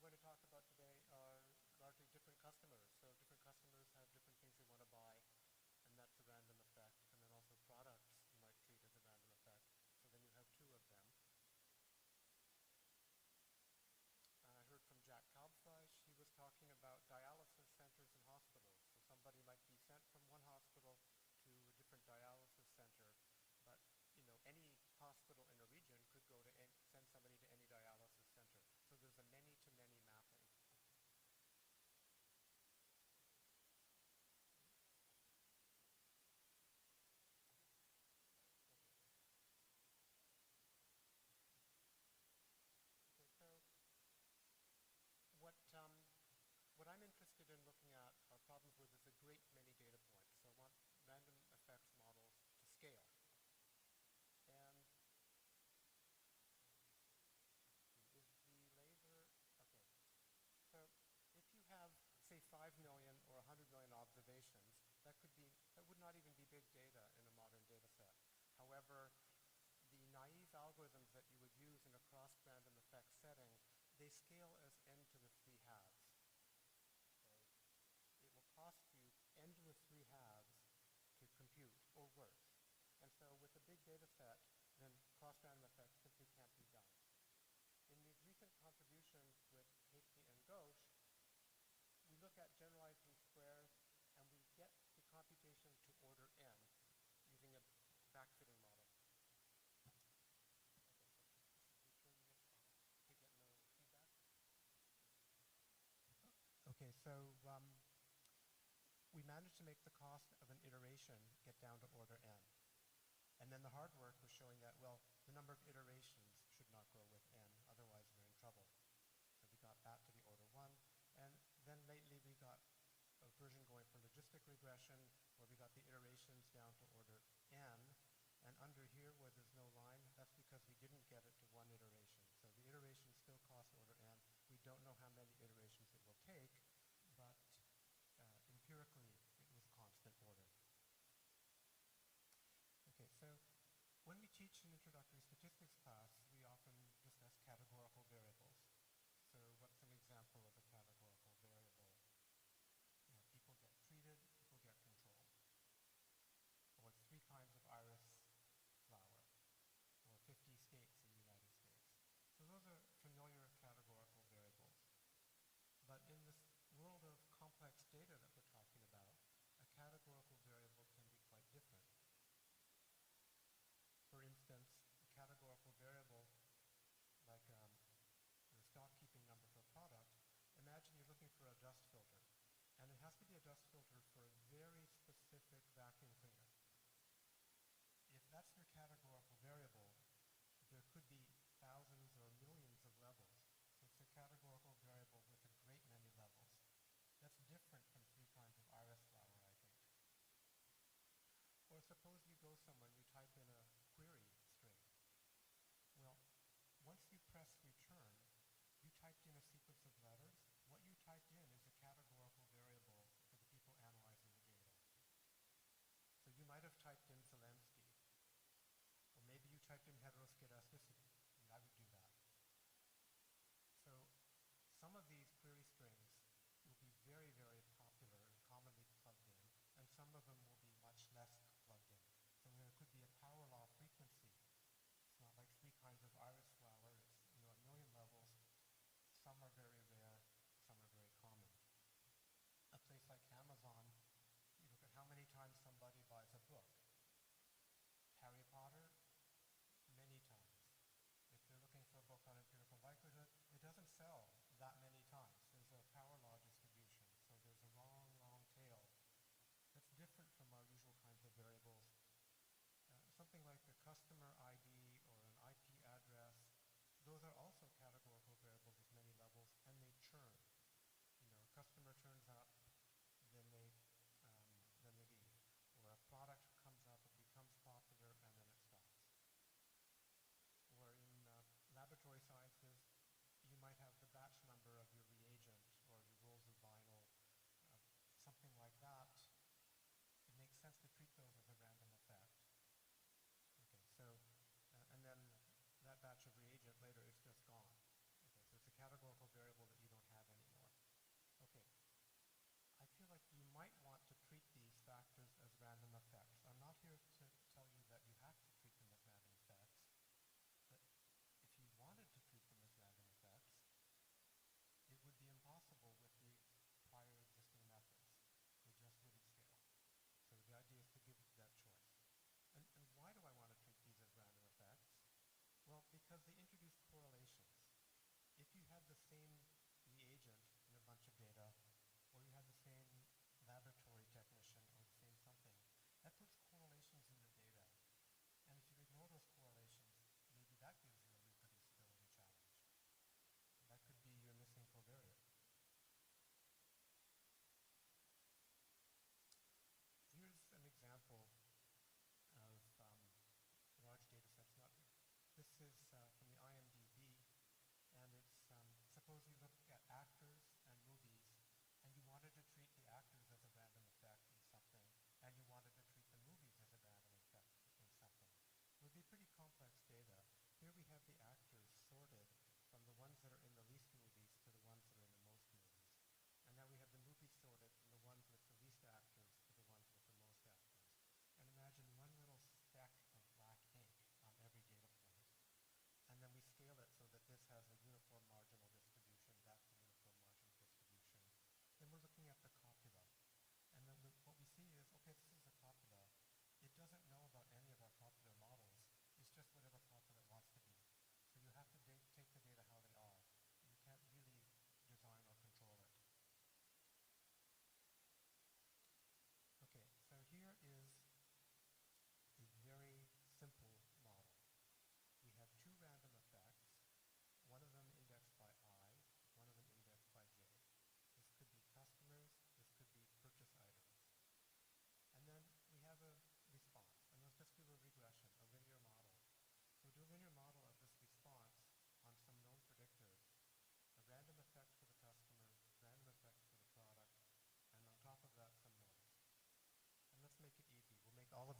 I'm going to talk about today are largely different customers. So different customers have different things they want to buy, and that's a random effect. And then also products you might treat as a random effect. So then you have two of them. I heard from Jack Kalbfleisch. He was talking about dialysis centers and hospitals. So somebody might be sent from one hospital to a different dialysis center, but any hospital in a region could go to send somebody to any dialysis center. So there's a many-to-many mapping. Okay, so what I'm interested in looking at are problems where there's a great many data points. So I want random effects models to scale. And is the laser, okay. So if you have, say, 5 million or 100 million observations, that would not even be big data in a modern data set. However, the naive algorithms that you would use in a cross-random effect setting, they scale as n to the 3 halves. So it will cost you n to the 3 halves to compute, or worse. And so with a big data set, then cross-random effects simply can't be done. In these recent contributions with Hasty and Ghosh, we look at generalizing squares, and we get the computation to order n using a backfitting model. To get no feedback. Okay, so we managed to make the cost of an iteration get down to order n. And then the hard work was showing that, well, the number of iterations should not grow with n, otherwise we're in trouble. So we got that to the order 1. And then lately we got a version going for logistic regression, where we got the iterations down to order n. And under here, where there's no line, that's because we didn't get it to 1 iteration. So the iterations still cost order n. We don't know how many iterations it will take, but empirically, it was constant order. Okay, so when we teach an introductory statistics class, we often discuss categorical variables. So what's an example of a categorical variable? People get treated, people get control. Or 3 kinds of iris flower. Or 50 states in the United States. So those are familiar categorical variables.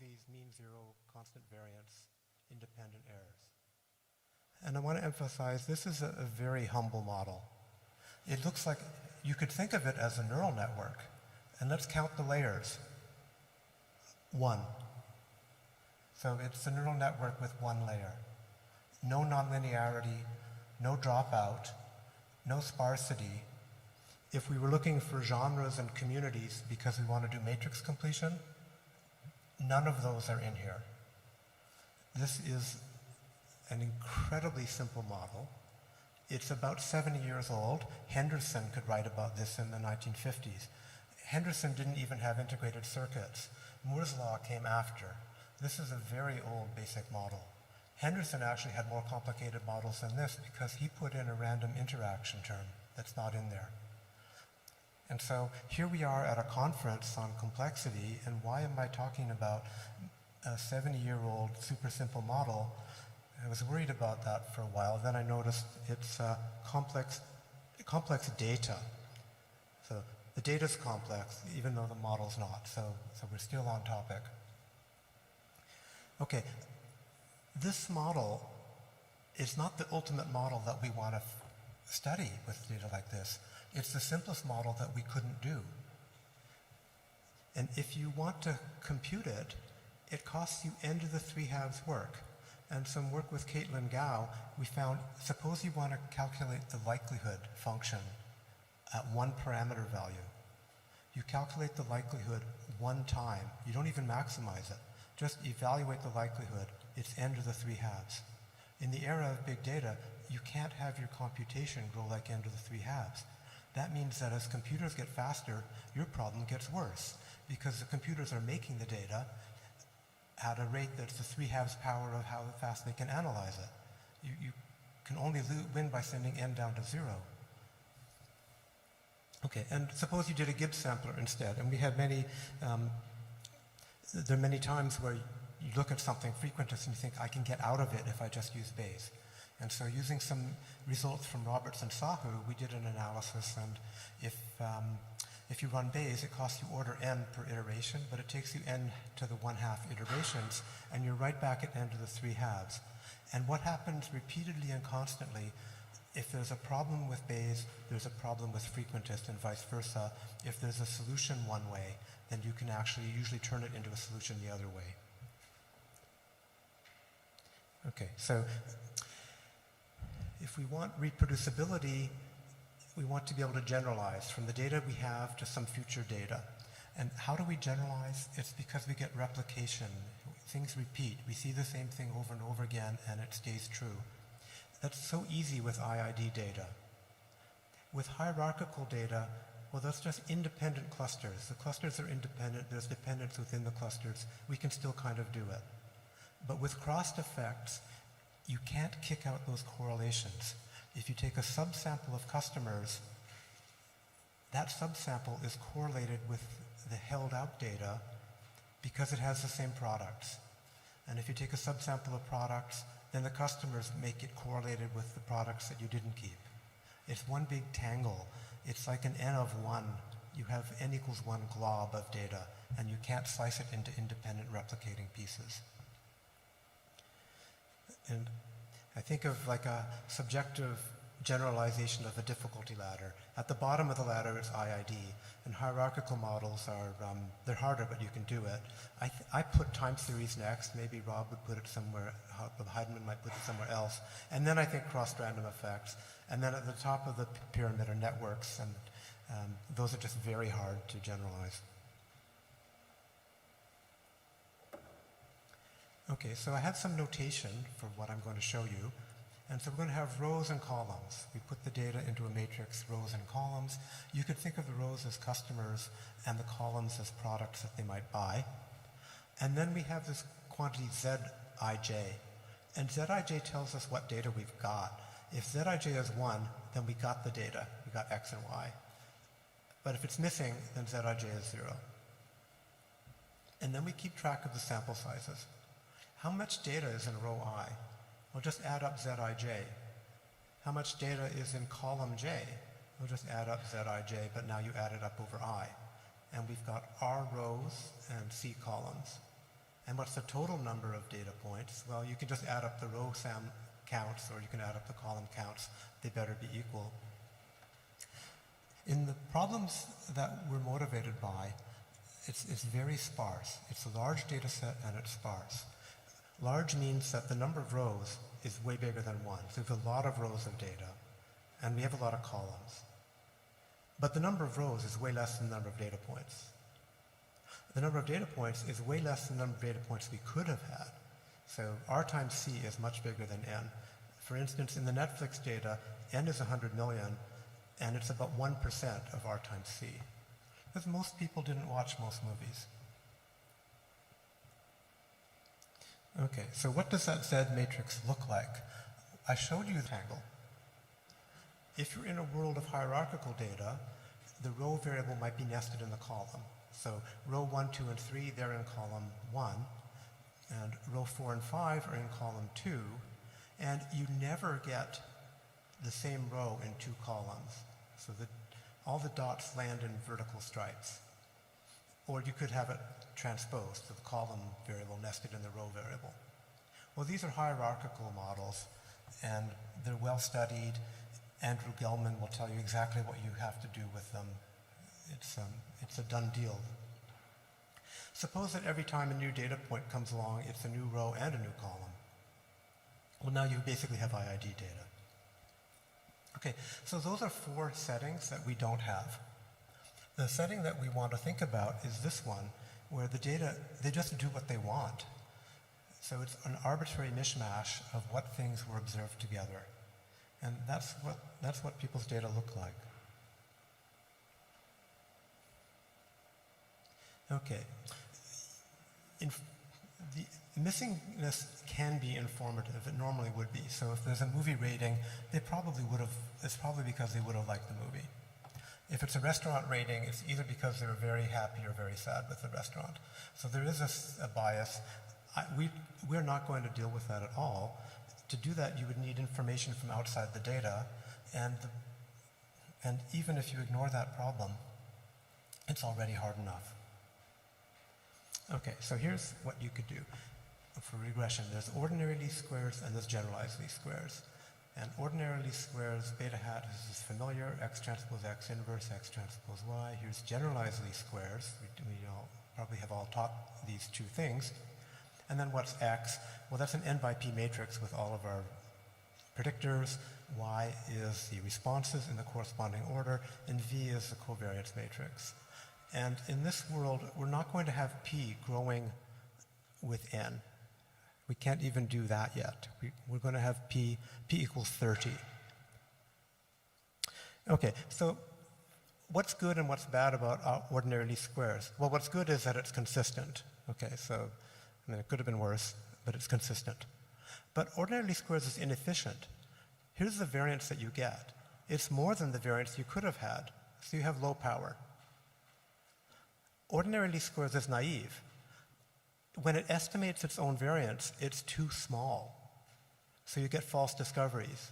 these mean zero, constant variance, independent errors. And I want to emphasize this is a very humble model. It looks like you could think of it as a neural network. And let's count the layers. 1. So it's a neural network with 1 layer. No nonlinearity, no dropout, no sparsity. If we were looking for genres and communities because we want to do matrix completion, none of those are in here. This is an incredibly simple model. It's about 70 years old. Henderson could write about this in the 1950s. Henderson didn't even have integrated circuits. Moore's law came after. This is a very old basic model. Henderson actually had more complicated models than this because he put in a random interaction term that's not in there. And so here we are at a conference on complexity, and why am I talking about a 70-year-old super simple model? I was worried about that for a while. Then I noticed it's complex data. So the data's complex, even though the model's not. So we're still on topic. Okay, this model is not the ultimate model that we want to study with data like this. It's the simplest model that we couldn't do. And if you want to compute it, it costs you n to the 3/2 work. And some work with Caitlin Gao, we found, suppose you want to calculate the likelihood function at 1 parameter value. You calculate the likelihood 1 time. You don't even maximize it. Just evaluate the likelihood. It's n to the 3/2. In the era of big data, you can't have your computation grow like n to the 3/2. That means that as computers get faster, your problem gets worse because the computers are making the data at a rate that's the 3/2 power of how fast they can analyze it. You can only win by sending n down to 0. Okay, and suppose you did a Gibbs sampler instead, and we have many, there are many times where you look at something frequentist and you think, I can get out of it if I just use Bayes. And so using some results from Roberts and Sahu, we did an analysis, and if you run Bayes, it costs you order n per iteration, but it takes you n to the 1/2 iterations, and you're right back at n to the 3/2. And what happens repeatedly and constantly, if there's a problem with Bayes, there's a problem with frequentist, and vice versa. If there's a solution one way, then you can actually usually turn it into a solution the other way. Okay, so if we want reproducibility, we want to be able to generalize from the data we have to some future data. And how do we generalize? It's because we get replication. Things repeat. We see the same thing over and over again, and it stays true. That's so easy with IID data. With hierarchical data, well, that's just independent clusters. The clusters are independent. There's dependence within the clusters. We can still kind of do it. But with crossed effects, you can't kick out those correlations. If you take a subsample of customers, that subsample is correlated with the held out data because it has the same products. And if you take a subsample of products, then the customers make it correlated with the products that you didn't keep. It's one big tangle. It's like an n of 1. You have n equals 1 glob of data, and you can't slice it into independent replicating pieces. And I think of like a subjective generalization of a difficulty ladder. At the bottom of the ladder is IID, and hierarchical models are, they're harder, but you can do it. I put time series next. Maybe Rob would put it somewhere, Heidemann might put it somewhere else. And then I think cross-random effects. And then at the top of the pyramid are networks, and those are just very hard to generalize. Okay, so I have some notation for what I'm going to show you. And so we're going to have rows and columns. We put the data into a matrix, rows and columns. You could think of the rows as customers and the columns as products that they might buy. And then we have this quantity Zij. And Zij tells us what data we've got. If Zij is 1, then we got the data. We got X and Y. But if it's missing, then Zij is 0. And then we keep track of the sample sizes. How much data is in row I? We'll just add up Zij. How much data is in column J? We'll just add up Zij, but now you add it up over I. And we've got R rows and C columns. And what's the total number of data points? Well, you can just add up the row counts, or you can add up the column counts. They better be equal. In the problems that we're motivated by, it's very sparse. It's a large data set and it's sparse. Large means that the number of rows is way bigger than 1. So we have a lot of rows of data, and we have a lot of columns. But the number of rows is way less than the number of data points. The number of data points is way less than the number of data points we could have had. So R times C is much bigger than N. For instance, in the Netflix data, N is 100 million, and it's about 1% of R times C. Because most people didn't watch most movies. Okay, so what does that Z matrix look like? I showed you the rectangle. If you're in a world of hierarchical data, the row variable might be nested in the column. So row 1, 2, and 3, they're in column 1, and row 4 and 5 are in column 2, and you never get the same row in 2 columns. So that all the dots land in vertical stripes. Or you could have it transposed, so the column variable nested in the row variable. Well, these are hierarchical models, and they're well studied. Andrew Gelman will tell you exactly what you have to do with them. It's a done deal. Suppose that every time a new data point comes along, it's a new row and a new column. Well, now you basically have IID data. Okay, so those are 4 settings that we don't have. The setting that we want to think about is this one, where the data, they just do what they want. So it's an arbitrary mishmash of what things were observed together. And that's what people's data look like. Okay. The missingness can be informative. It normally would be. So if there's a movie rating, it's probably because they would have liked the movie. If it's a restaurant rating, it's either because they were very happy or very sad with the restaurant. So there is a bias. We're not going to deal with that at all. To do that, you would need information from outside the data, and even if you ignore that problem, it's already hard enough. Okay, so here's what you could do for regression. There's ordinary least squares and there's generalized least squares. And ordinary least squares, beta hat is familiar, x transpose x inverse, x transpose y. Here's generalized least squares. We probably have all taught these 2 things. And then what's x? Well, that's an n by p matrix with all of our predictors. Y is the responses in the corresponding order, and v is the covariance matrix. And in this world, we're not going to have p growing with n. We can't even do that yet. We're going to have p equals 30. Okay, so what's good and what's bad about ordinary least squares? Well, what's good is that it's consistent. Okay, so it could have been worse, but it's consistent. But ordinary least squares is inefficient. Here's the variance that you get. It's more than the variance you could have had, so you have low power. Ordinary least squares is naive. When it estimates its own variance, it's too small. So you get false discoveries.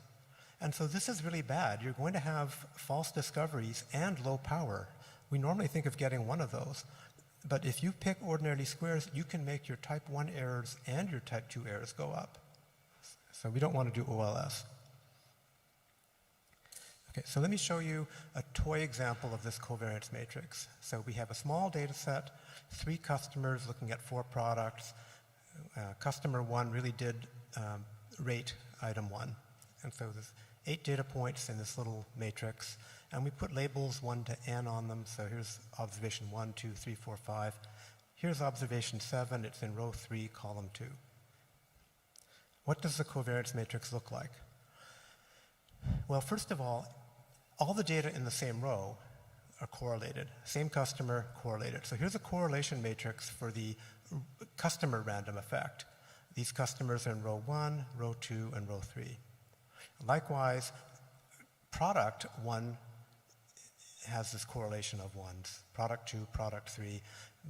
And so this is really bad. You're going to have false discoveries and low power. We normally think of getting one of those. But if you pick ordinary least squares, you can make your type 1 errors and your type 2 errors go up. So we don't want to do OLS. Okay, so let me show you a toy example of this covariance matrix. So we have a small data set, 3 customers looking at 4 products. Customer 1 really did rate item 1. And so there's 8 data points in this little matrix. And we put labels 1 to n on them. So here's observation 1, 2, 3, 4, 5. Here's observation 7. It's in row 3, column 2. What does the covariance matrix look like? Well, first of all the data in the same row are correlated. Same customer, correlated. So here's a correlation matrix for the customer random effect. These customers are in row 1, row 2, and row 3. Likewise, product 1 has this correlation of 1s. Product 2, product 3.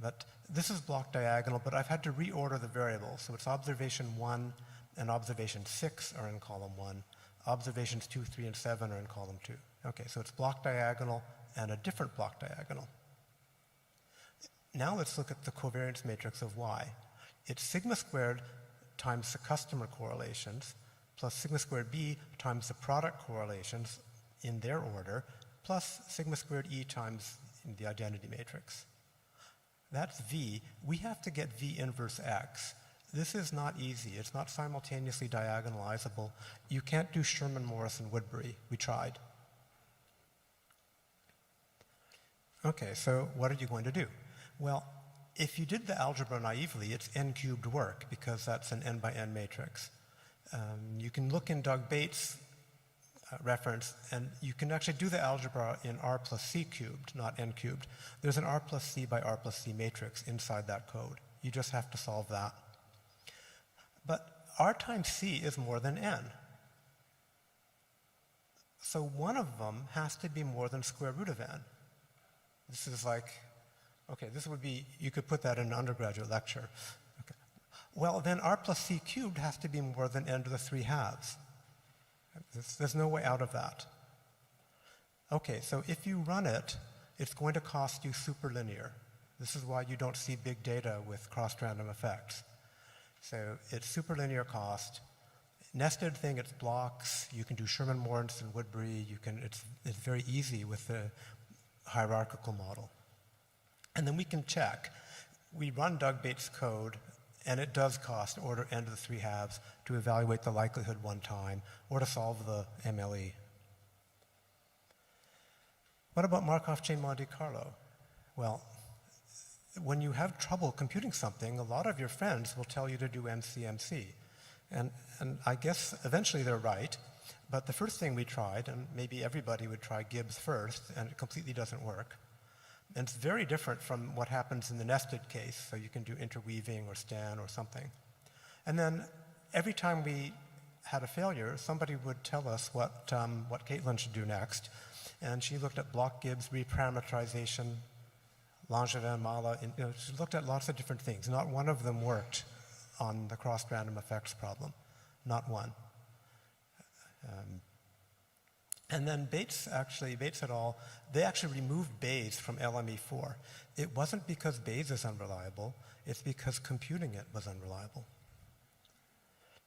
But this is block diagonal, but I've had to reorder the variables. So it's observation 1 and observation 6 are in column 1. Observations 2, 3, and 7 are in column 2. Okay, so it's block diagonal and a different block diagonal. Now let's look at the covariance matrix of y. It's sigma squared times the customer correlations plus sigma squared b times the product correlations in their order plus sigma squared e times the identity matrix. That's V. We have to get V inverse X. This is not easy. It's not simultaneously diagonalizable. You can't do Sherman, Morris, and Woodbury. We tried. Okay, so what are you going to do? Well, if you did the algebra naively, it's n cubed work because that's an n by n matrix. You can look in Doug Bates' reference, and you can actually do the algebra in r plus c cubed, not n cubed. There's an r plus c by r plus c matrix inside that code. You just have to solve that. But r times c is more than n. So one of them has to be more than square root of n. This is like, okay, this would be, you could put that in an undergraduate lecture. Okay. Well, then r plus c cubed has to be more than n to the 3/2. There's no way out of that. Okay, so if you run it, it's going to cost you superlinear. This is why you don't see big data with cross-random effects. So it's superlinear cost. Nested thing, it's blocks. You can do Sherman, Morris, and Woodbury. It's very easy with the hierarchical model. And then we can check. We run Doug Bates' code, and it does cost order n to the 3/2 to evaluate the likelihood one time or to solve the MLE. What about Markov chain Monte Carlo? Well, when you have trouble computing something, a lot of your friends will tell you to do MCMC. And I guess eventually they're right, but the first thing we tried, and maybe everybody would try Gibbs first, and it completely doesn't work. And it's very different from what happens in the nested case, so you can do interweaving or Stan or something. And then every time we had a failure, somebody would tell us what Caitlin should do next. And she looked at block Gibbs, reparameterization, Langevin, Mala, she looked at lots of different things. Not one of them worked on the cross-random effects problem. Not one. And then Bates et al., they actually removed Bayes from LME4. It wasn't because Bayes is unreliable, it's because computing it was unreliable.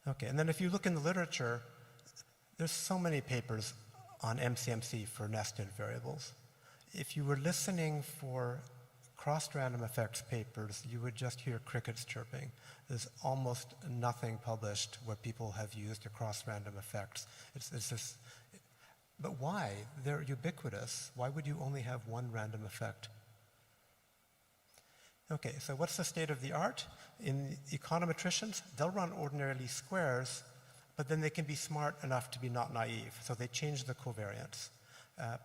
Okay, and then if you look in the literature, there's so many papers on MCMC for nested variables. If you were listening for cross-random effects papers, you would just hear crickets chirping. There's almost nothing published where people have used a cross-random effects. It's just, but why? They're ubiquitous. Why would you only have one random effect? Okay, so what's the state of the art? In econometricians, they'll run ordinary least squares, but then they can be smart enough to be not naive, so they change the covariance.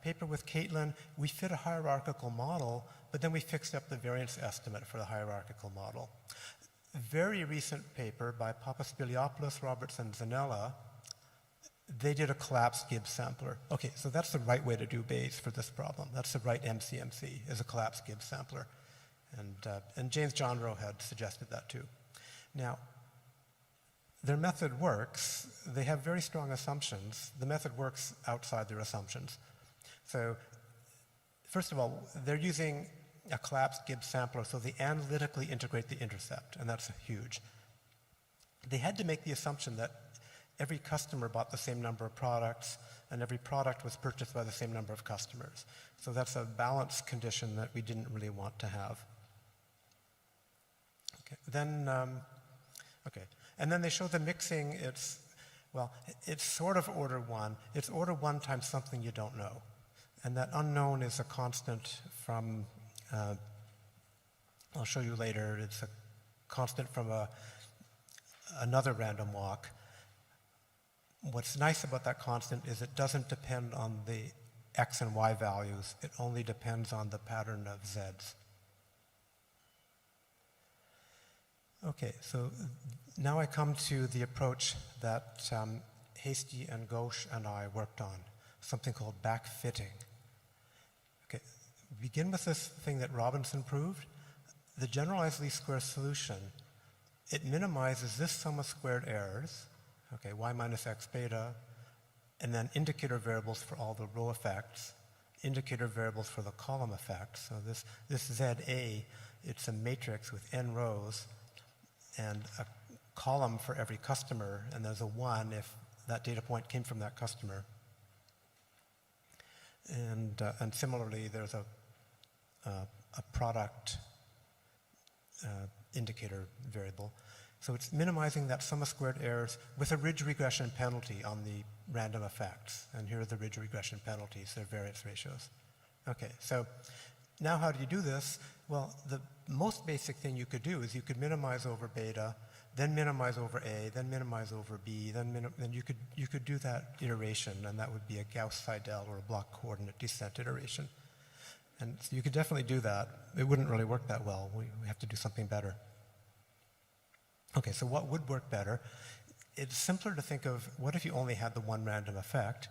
Paper with Caitlin, we fit a hierarchical model, but then we fixed up the variance estimate for the hierarchical model. A very recent paper by Papaspiliopoulos, Roberts, and Zanella, they did a collapsed Gibbs sampler. Okay, so that's the right way to do Bayes for this problem. That's the right MCMC, is a collapsed Gibbs sampler. And James John Rowe had suggested that too. Now, their method works. They have very strong assumptions. The method works outside their assumptions. So, first of all, they're using a collapsed Gibbs sampler, so they analytically integrate the intercept, and that's huge. They had to make the assumption that every customer bought the same number of products, and every product was purchased by the same number of customers. So that's a balance condition that we didn't really want to have. Okay, then, and then they show the mixing. It's sort of order 1. It's order 1 times something you don't know. And that unknown is a constant from, I'll show you later, it's a constant from another random walk. What's nice about that constant is it doesn't depend on the x and y values. It only depends on the pattern of z's. Okay, so now I come to the approach that Hastie and Ghosh and I worked on, something called backfitting. Okay, begin with this thing that Robinson proved. The generalized least square solution, it minimizes this sum of squared errors, okay, y minus x beta, and then indicator variables for all the row effects, indicator variables for the column effects. So this ZA, it's a matrix with n rows, and a column for every customer, and there's a 1 if that data point came from that customer. And similarly, there's a product indicator variable. So it's minimizing that sum of squared errors with a ridge regression penalty on the random effects. And here are the ridge regression penalties, their variance ratios. Okay, so now how do you do this? Well, the most basic thing you could do is you could minimize over beta, then minimize over A, then minimize over B, then you could do that iteration, and that would be a Gauss-Seidel or a block coordinate descent iteration. And so you could definitely do that. It wouldn't really work that well. We have to do something better. Okay, so what would work better? It's simpler to think of, what if you only had the one random effect?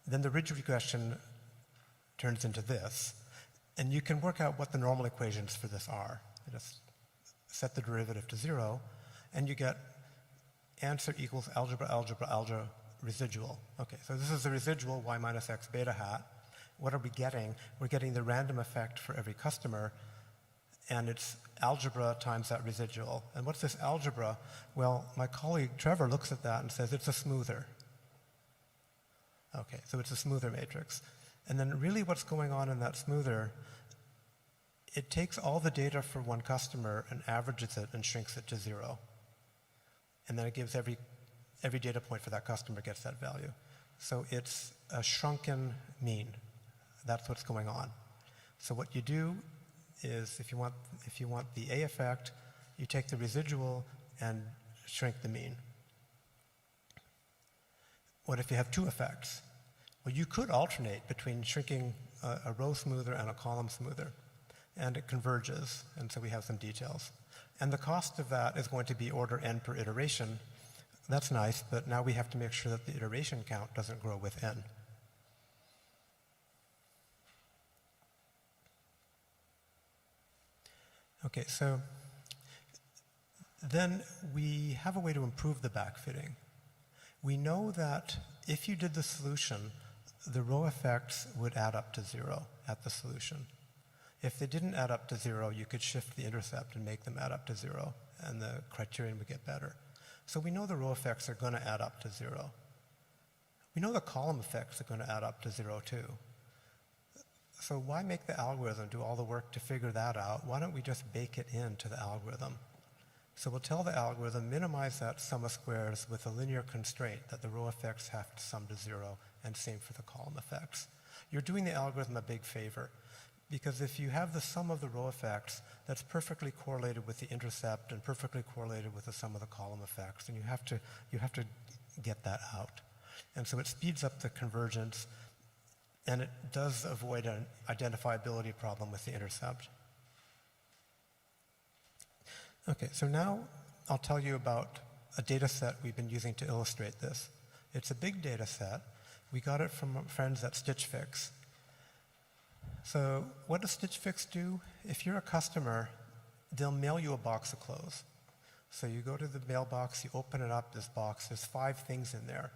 Then the ridge regression turns into this. And you can work out what the normal equations for this are. You just set the derivative to 0, and you get answer equals algebra residual. Okay, so this is the residual y minus x beta hat. What are we getting? We're getting the random effect for every customer, and it's algebra times that residual. And what's this algebra? Well, my colleague Trevor looks at that and says it's a smoother. Okay, so it's a smoother matrix. And then really what's going on in that smoother, it takes all the data for one customer and averages it and shrinks it to 0. And then it gives every data point for that customer gets that value. So it's a shrunken mean. That's what's going on. So what you do is if you want the A effect, you take the residual and shrink the mean. What if you have two effects? Well, you could alternate between shrinking a row smoother and a column smoother, and it converges, and so we have some details. And the cost of that is going to be order n per iteration. That's nice, but now we have to make sure that the iteration count doesn't grow with n. Okay, so then we have a way to improve the backfitting. We know that if you did the solution, the row effects would add up to 0 at the solution. If they didn't add up to 0, you could shift the intercept and make them add up to 0, and the criterion would get better. So we know the row effects are going to add up to 0. We know the column effects are going to add up to 0 too. So why make the algorithm do all the work to figure that out? Why don't we just bake it into the algorithm? So we'll tell the algorithm, minimize that sum of squares with a linear constraint that the row effects have to sum to 0, and same for the column effects. You're doing the algorithm a big favor, because if you have the sum of the row effects, that's perfectly correlated with the intercept and perfectly correlated with the sum of the column effects, and you have to get that out. And so it speeds up the convergence, and it does avoid an identifiability problem with the intercept. Okay, so now I'll tell you about a data set we've been using to illustrate this. It's a big data set. We got it from friends at Stitch Fix. So what does Stitch Fix do? If you're a customer, they'll mail you a box of clothes. So you go to the mailbox, you open it up, this box, there's 5 things in there.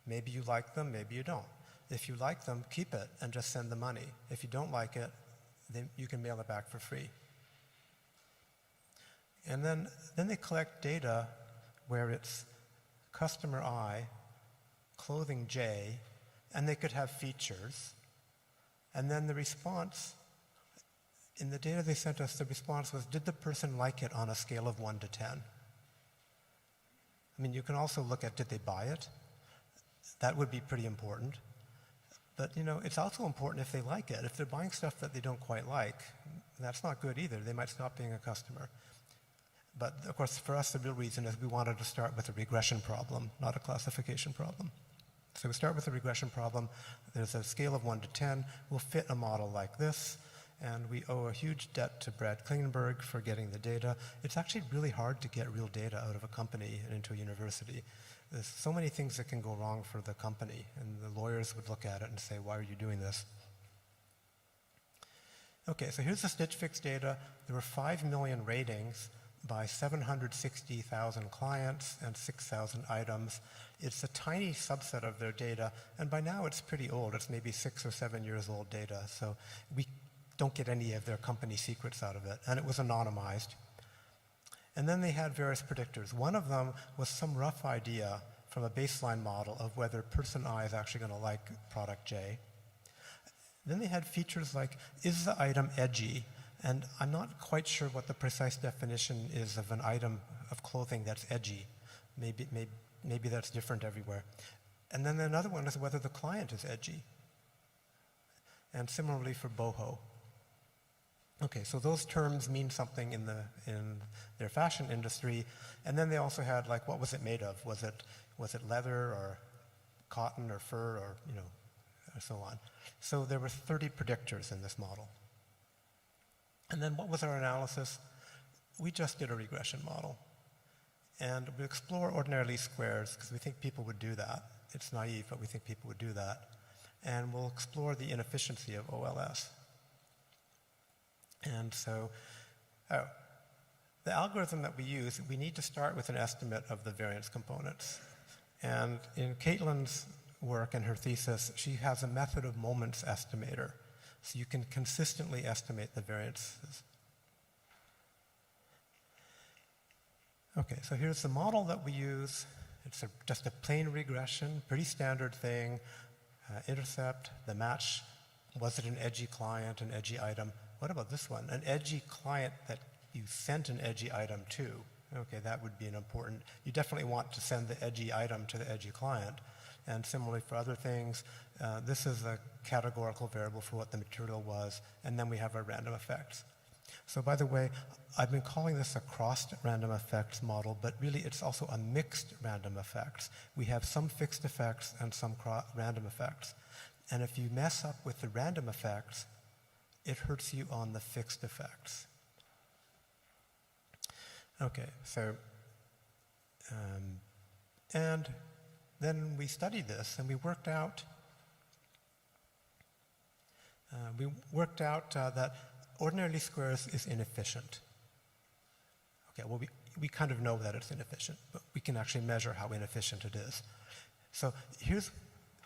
Maybe you like them, maybe you don't. If you like them, keep it and just send the money. If you don't like it, then you can mail it back for free. And then they collect data where it's customer I, clothing J, and they could have features. And then the response, in the data they sent us, the response was, did the person like it on a scale of 1 to 10? I mean, you can also look at, did they buy it? That would be pretty important. But, it's also important if they like it. If they're buying stuff that they don't quite like, that's not good either. They might stop being a customer. But, of course, for us, the real reason is we wanted to start with a regression problem, not a classification problem. So we start with a regression problem. There's a scale of 1 to 10. We'll fit a model like this. And we owe a huge debt to Brad Klingenberg for getting the data. It's actually really hard to get real data out of a company and into a university. There's so many things that can go wrong for the company. And the lawyers would look at it and say, why are you doing this? Okay, so here's the Stitch Fix data. There were 5 million ratings by 760,000 clients and 6,000 items. It's a tiny subset of their data, and by now it's pretty old. It's maybe 6 or 7 years old data, so we don't get any of their company secrets out of it, and it was anonymized. And then they had various predictors. One of them was some rough idea from a baseline model of whether person I is actually going to like product J. Then they had features like, is the item edgy? And I'm not quite sure what the precise definition is of an item of clothing that's edgy. Maybe that's different everywhere. And then another one is whether the client is edgy. And similarly for boho. Okay, so those terms mean something in their fashion industry. And then they also had, like, what was it made of? Was it leather or cotton or fur or, or so on. So there were 30 predictors in this model. And then what was our analysis? We just did a regression model. And we explore ordinary least squares because we think people would do that. It's naive, but we think people would do that. And we'll explore the inefficiency of OLS. And so, the algorithm that we use, we need to start with an estimate of the variance components. And in Caitlin's work and her thesis, she has a method of moments estimator. So you can consistently estimate the variances. Okay, so here's the model that we use. It's just a plain regression, pretty standard thing. Intercept, the match, was it an edgy client, an edgy item? What about this one? An edgy client that you sent an edgy item to. Okay, that would be an important, you definitely want to send the edgy item to the edgy client. And similarly for other things, this is a categorical variable for what the material was, and then we have our random effects. So by the way, I've been calling this a crossed random effects model, but really it's also a mixed random effects. We have some fixed effects and some random effects. And if you mess up with the random effects, it hurts you on the fixed effects. Okay, so, and then we studied this and we worked out that ordinary least squares is inefficient. Okay, well, we kind of know that it's inefficient, but we can actually measure how inefficient it is. So here's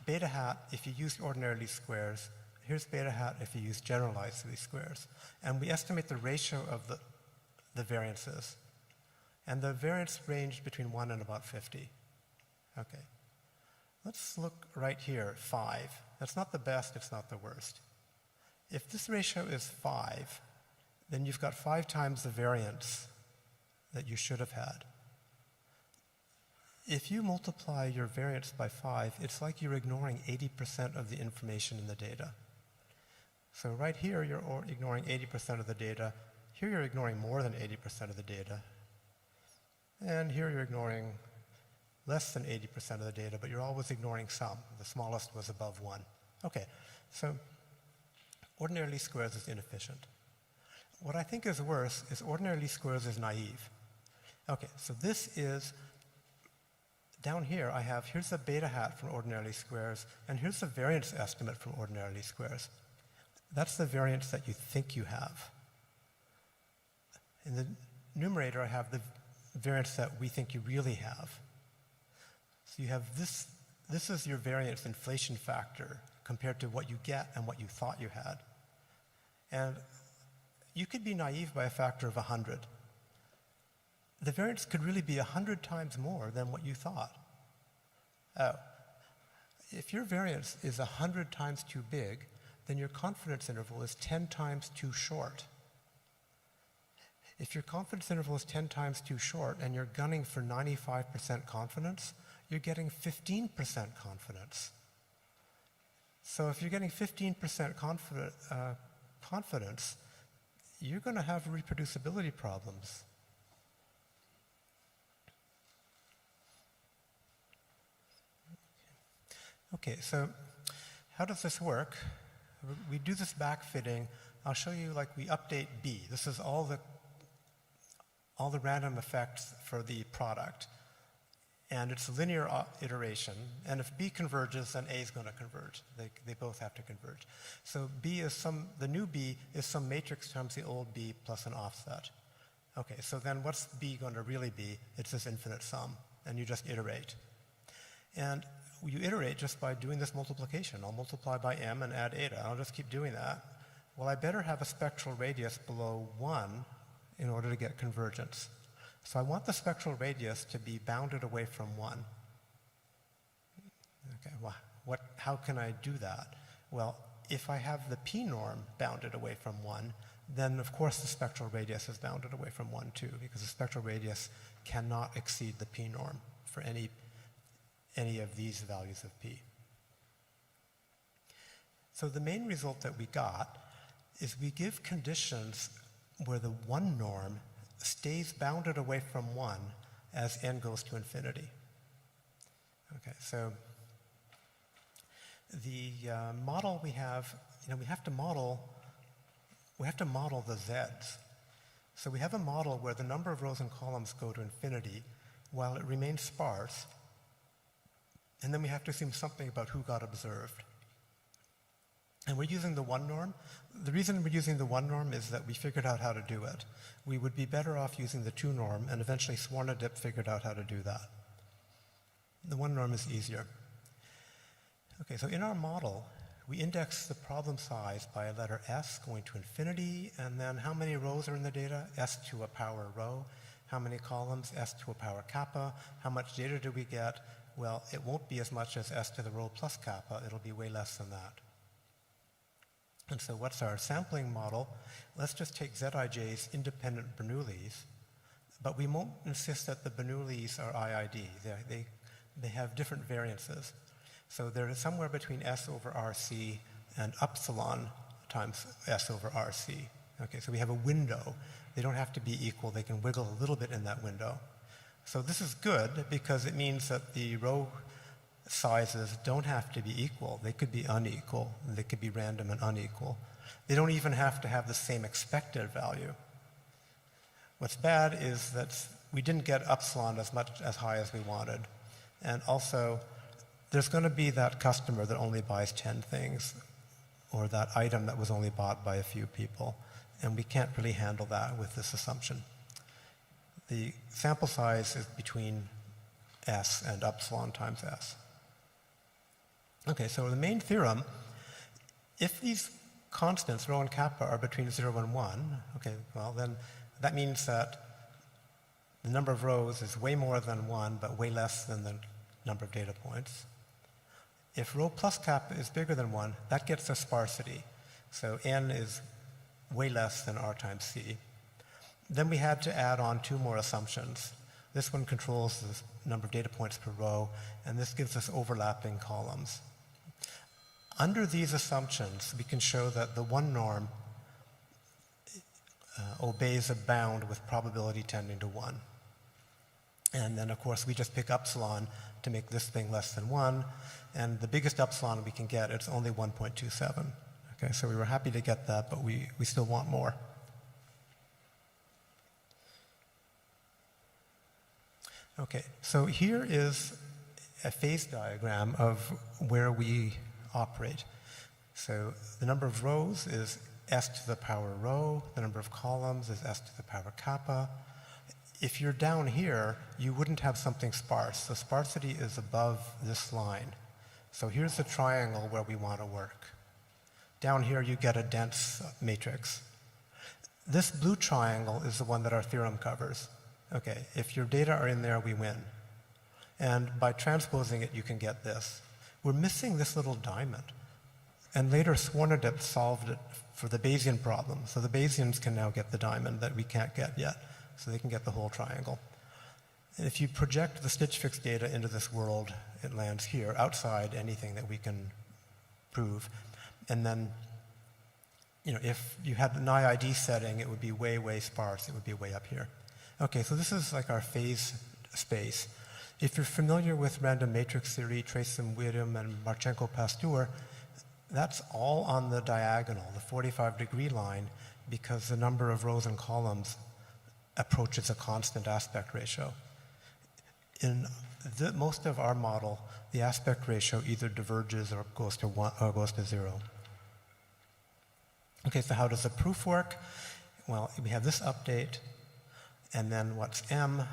beta hat if you use ordinary least squares. Here's beta hat if you use generalized least squares. And we estimate the ratio of the variances. And the variance ranged between 1 and about 50. Okay. Let's look right here, 5. That's not the best, it's not the worst. If this ratio is 5, then you've got 5 times the variance that you should have had. If you multiply your variance by 5, it's like you're ignoring 80% of the information in the data. So right here, you're ignoring 80% of the data. Here, you're ignoring more than 80% of the data. And here, you're ignoring less than 80% of the data, but you're always ignoring some. The smallest was above 1. Okay, so ordinary least squares is inefficient. What I think is worse is ordinary least squares is naive. Okay, so this is, down here I have, here's the beta hat from ordinary least squares, and here's the variance estimate from ordinary least squares. That's the variance that you think you have. In the numerator, I have the variance that we think you really have. So you have this is your variance inflation factor compared to what you get and what you thought you had. And you could be naive by a factor of 100. The variance could really be 100 times more than what you thought. Oh, if your variance is 100 times too big, then your confidence interval is 10 times too short. If your confidence interval is 10 times too short and you're gunning for 95% confidence, you're getting 15% confidence. So if you're getting 15% confidence, you're going to have reproducibility problems. Okay, so how does this work? We do this backfitting. I'll show you, like, we update B. This is all the random effects for the product. And it's a linear iteration. And if B converges, then A is going to converge. They both have to converge. So B is the new B is some matrix times the old B plus an offset. Okay, so then what's B going to really be? It's this infinite sum. And you just iterate. And you iterate just by doing this multiplication. I'll multiply by m and add eta. I'll just keep doing that. Well, I better have a spectral radius below 1 in order to get convergence. So I want the spectral radius to be bounded away from 1. Okay, well, how can I do that? Well, if I have the p-norm bounded away from 1, then of course the spectral radius is bounded away from 1 too, because the spectral radius cannot exceed the p-norm for any of these values of p. So the main result that we got is we give conditions where the 1 norm stays bounded away from 1 as n goes to infinity. Okay, so the model we have, we have to model the z's. So we have a model where the number of rows and columns go to infinity while it remains sparse, and then we have to assume something about who got observed. And we're using the 1 norm. The reason we're using the 1 norm is that we figured out how to do it. We would be better off using the 2 norm, and eventually Swarnadip figured out how to do that. The 1 norm is easier. Okay, so in our model, we index the problem size by a letter s going to infinity, and then how many rows are in the data? S to a power row. How many columns? S to a power kappa. How much data do we get? Well, it won't be as much as s to the row plus kappa. It'll be way less than that. And so what's our sampling model? Let's just take Zij's independent Bernoullis, but we won't insist that the Bernoullis are IID. They have different variances. So they're somewhere between S over RC and epsilon times S over RC. Okay, so we have a window. They don't have to be equal. They can wiggle a little bit in that window. So this is good because it means that the row sizes don't have to be equal. They could be unequal. They could be random and unequal. They don't even have to have the same expected value. What's bad is that we didn't get epsilon as high as we wanted. And also, there's going to be that customer that only buys 10 things, or that item that was only bought by a few people. And we can't really handle that with this assumption. The sample size is between S and epsilon times S. Okay, so the main theorem, if these constants, rho and kappa, are between 0 and 1, okay, well then that means that the number of rows is way more than 1, but way less than the number of data points. If rho plus kappa is bigger than 1, that gets a sparsity. So n is way less than r times c. Then we had to add on 2 more assumptions. This one controls the number of data points per row, and this gives us overlapping columns. Under these assumptions, we can show that the 1 norm obeys a bound with probability tending to 1. And then, of course, we just pick epsilon to make this thing less than 1. And the biggest epsilon we can get, it's only 1.27. Okay, so we were happy to get that, but we still want more. Okay, so here is a phase diagram of where we operate. So the number of rows is s to the power rho. The number of columns is s to the power kappa. If you're down here, you wouldn't have something sparse. The sparsity is above this line. So here's the triangle where we want to work. Down here, you get a dense matrix. This blue triangle is the one that our theorem covers. Okay, if your data are in there, we win. And by transposing it, you can get this. We're missing this little diamond. And later, Swarnadip solved it for the Bayesian problem. So the Bayesians can now get the diamond that we can't get yet. So they can get the whole triangle. And if you project the Stitch Fix data into this world, it lands here, outside anything that we can prove. And then, if you had an IID setting, it would be way, way sparse. It would be way up here. Okay, so this is like our phase space. If you're familiar with random matrix theory, Tracey-William and Marchenko-Pasteur, that's all on the diagonal, the 45-degree line, because the number of rows and columns approaches a constant aspect ratio. In most of our model, the aspect ratio either diverges or goes to 1 or goes to 0. Okay, so how does the proof work? Well, we have this update, and then what's M?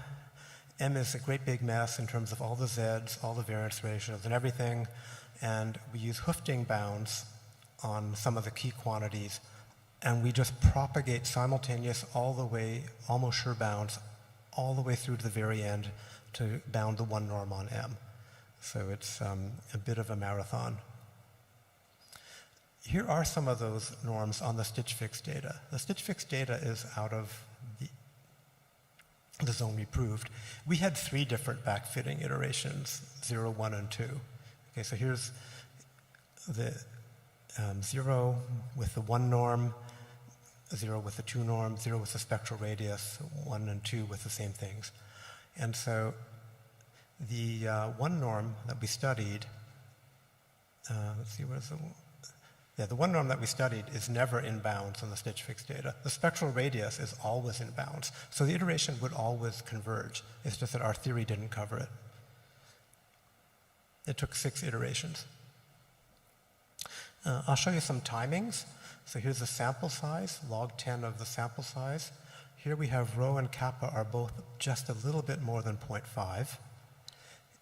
M is a great big mess in terms of all the Z's, all the variance ratios and everything, and we use Hoofting bounds on some of the key quantities, and we just propagate simultaneous all the way, almost sure bounds all the way through to the very end to bound the one norm on M. So it's a bit of a marathon. Here are some of those norms on the stitch fix data. The stitch fix data is out of the zone we proved. We had 3 different backfitting iterations, 0, 1, and 2. Okay, so here's the 0 with the 1 norm, 0 with the 2 norm, 0 with the spectral radius, 1 and 2 with the same things. And so the 1 norm that we studied, let's see, what is the... Yeah, the 1 norm that we studied is never in bounds on the stitch fix data. The spectral radius is always in bounds. So the iteration would always converge. It's just that our theory didn't cover it. It took 6 iterations. I'll show you some timings. So here's the sample size, log 10 of the sample size. Here we have rho and kappa are both just a little bit more than 0.5.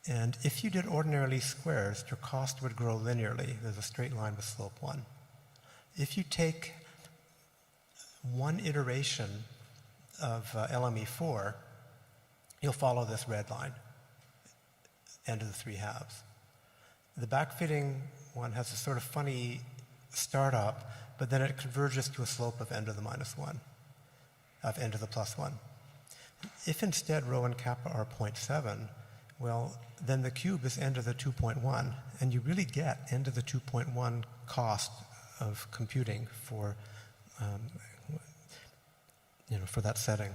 And if you did ordinary least squares, your cost would grow linearly. There's a straight line with slope 1. If you take one iteration of LME4, you'll follow this red line, end of the 3 halves. The backfitting one has a sort of funny startup, but then it converges to a slope of n to the minus 1, of n to the plus 1. If instead rho and kappa are 0.7, well, then the cube is n to the 2.1, and you really get n to the 2.1 cost of computing for, for that setting.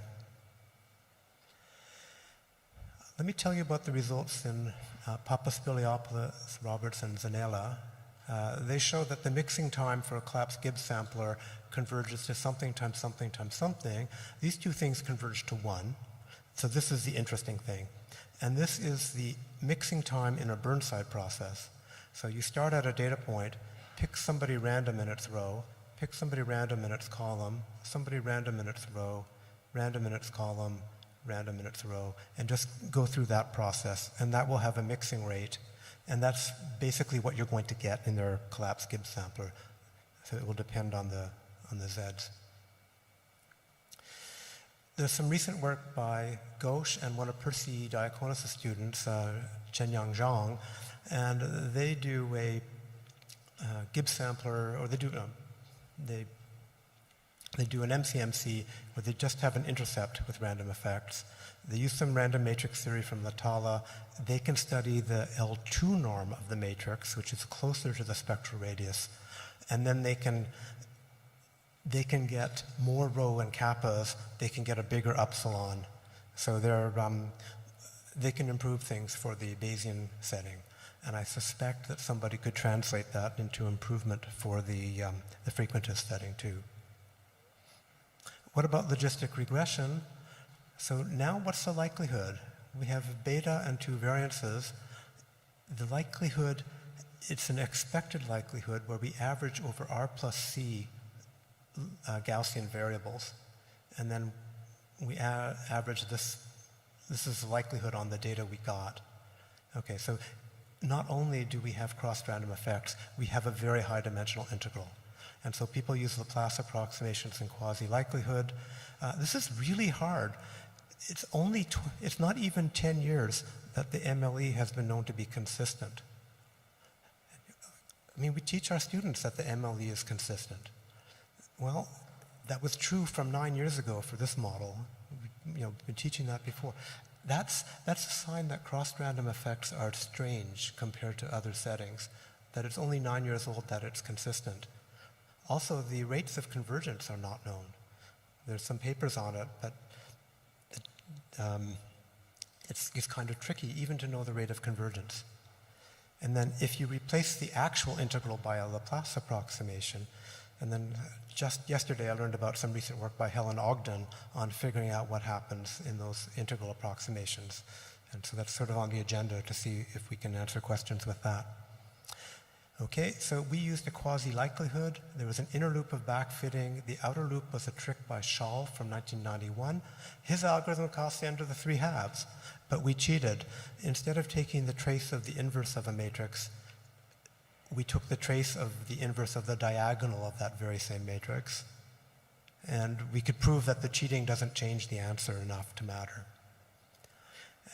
Let me tell you about the results in Papaspiliopoulos, Roberts, and Zanella. They show that the mixing time for a collapsed-Gibbs sampler converges to something times something times something. These 2 things converge to 1. So this is the interesting thing. And this is the mixing time in a Burnside process. So you start at a data point, pick somebody random in its row, pick somebody random in its column, somebody random in its row, random in its column, random in its row, and just go through that process. And that will have a mixing rate. And that's basically what you're going to get in their collapsed Gibbs sampler. So it will depend on the Zs. There's some recent work by Ghosh and one of Percy Diaconis' students, Chenyang Zhang, and they do a Gibbs sampler, or they do an MCMC where they just have an intercept with random effects. They use some random matrix theory from Latala. They can study the L2 norm of the matrix, which is closer to the spectral radius, and then they can get more rho and kappas, they can get a bigger upsilon. So they can improve things for the Bayesian setting. And I suspect that somebody could translate that into improvement for the frequentist setting too. What about logistic regression? So now what's the likelihood? We have beta and 2 variances. The likelihood, it's an expected likelihood where we average over R plus C Gaussian variables, and then we average this. This is the likelihood on the data we got. Okay, so not only do we have cross-random effects, we have a very high dimensional integral. And so people use Laplace approximations and quasi-likelihood. This is really hard. It's not even 10 years that the MLE has been known to be consistent. I mean, we teach our students that the MLE is consistent. Well, that was true from 9 years ago for this model. We've been teaching that before. That's a sign that cross-random effects are strange compared to other settings, that it's only 9 years old that it's consistent. Also, the rates of convergence are not known. There's some papers on it, but it's kind of tricky even to know the rate of convergence. And then if you replace the actual integral by a Laplace approximation, and then just yesterday I learned about some recent work by Helen Ogden on figuring out what happens in those integral approximations. And so that's sort of on the agenda to see if we can answer questions with that. Okay, so we used a quasi-likelihood. There was an inner loop of backfitting. The outer loop was a trick by Schall from 1991. His algorithm cost the end of the 3 halves, but we cheated. Instead of taking the trace of the inverse of a matrix, we took the trace of the inverse of the diagonal of that very same matrix. And we could prove that the cheating doesn't change the answer enough to matter.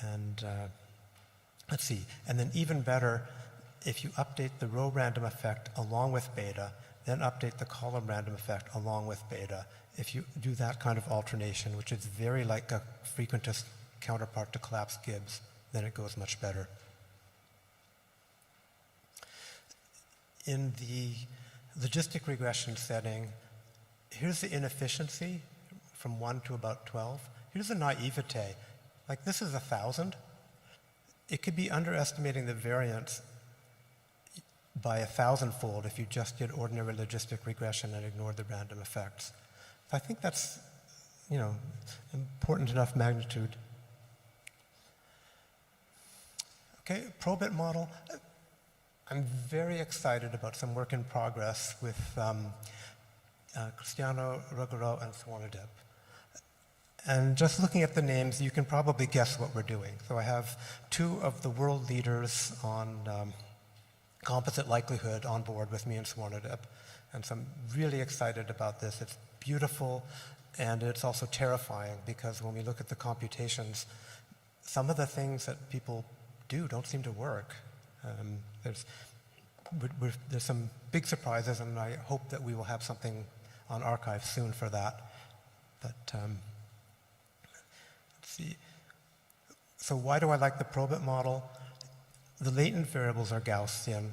And let's see, and then even better, if you update the row random effect along with beta, then update the column random effect along with beta. If you do that kind of alternation, which is very like a frequentist counterpart to collapsed Gibbs, then it goes much better. In the logistic regression setting, here's the inefficiency from 1 to about 12. Here's the naivete. Like this is 1,000. It could be underestimating the variance by 1,000-fold if you just did ordinary logistic regression and ignored the random effects. I think that's, important enough magnitude. Okay, probit model. I'm very excited about some work in progress with Cristiano Ruggiero and Swarnadip. And just looking at the names, you can probably guess what we're doing. So I have 2 of the world leaders on composite likelihood on board with me and Swarnadip. And so I'm really excited about this. It's beautiful, and it's also terrifying, because when we look at the computations, some of the things that people do don't seem to work. There's some big surprises, and I hope that we will have something on archive soon for that. But let's see. So why do I like the probit model? The latent variables are Gaussian,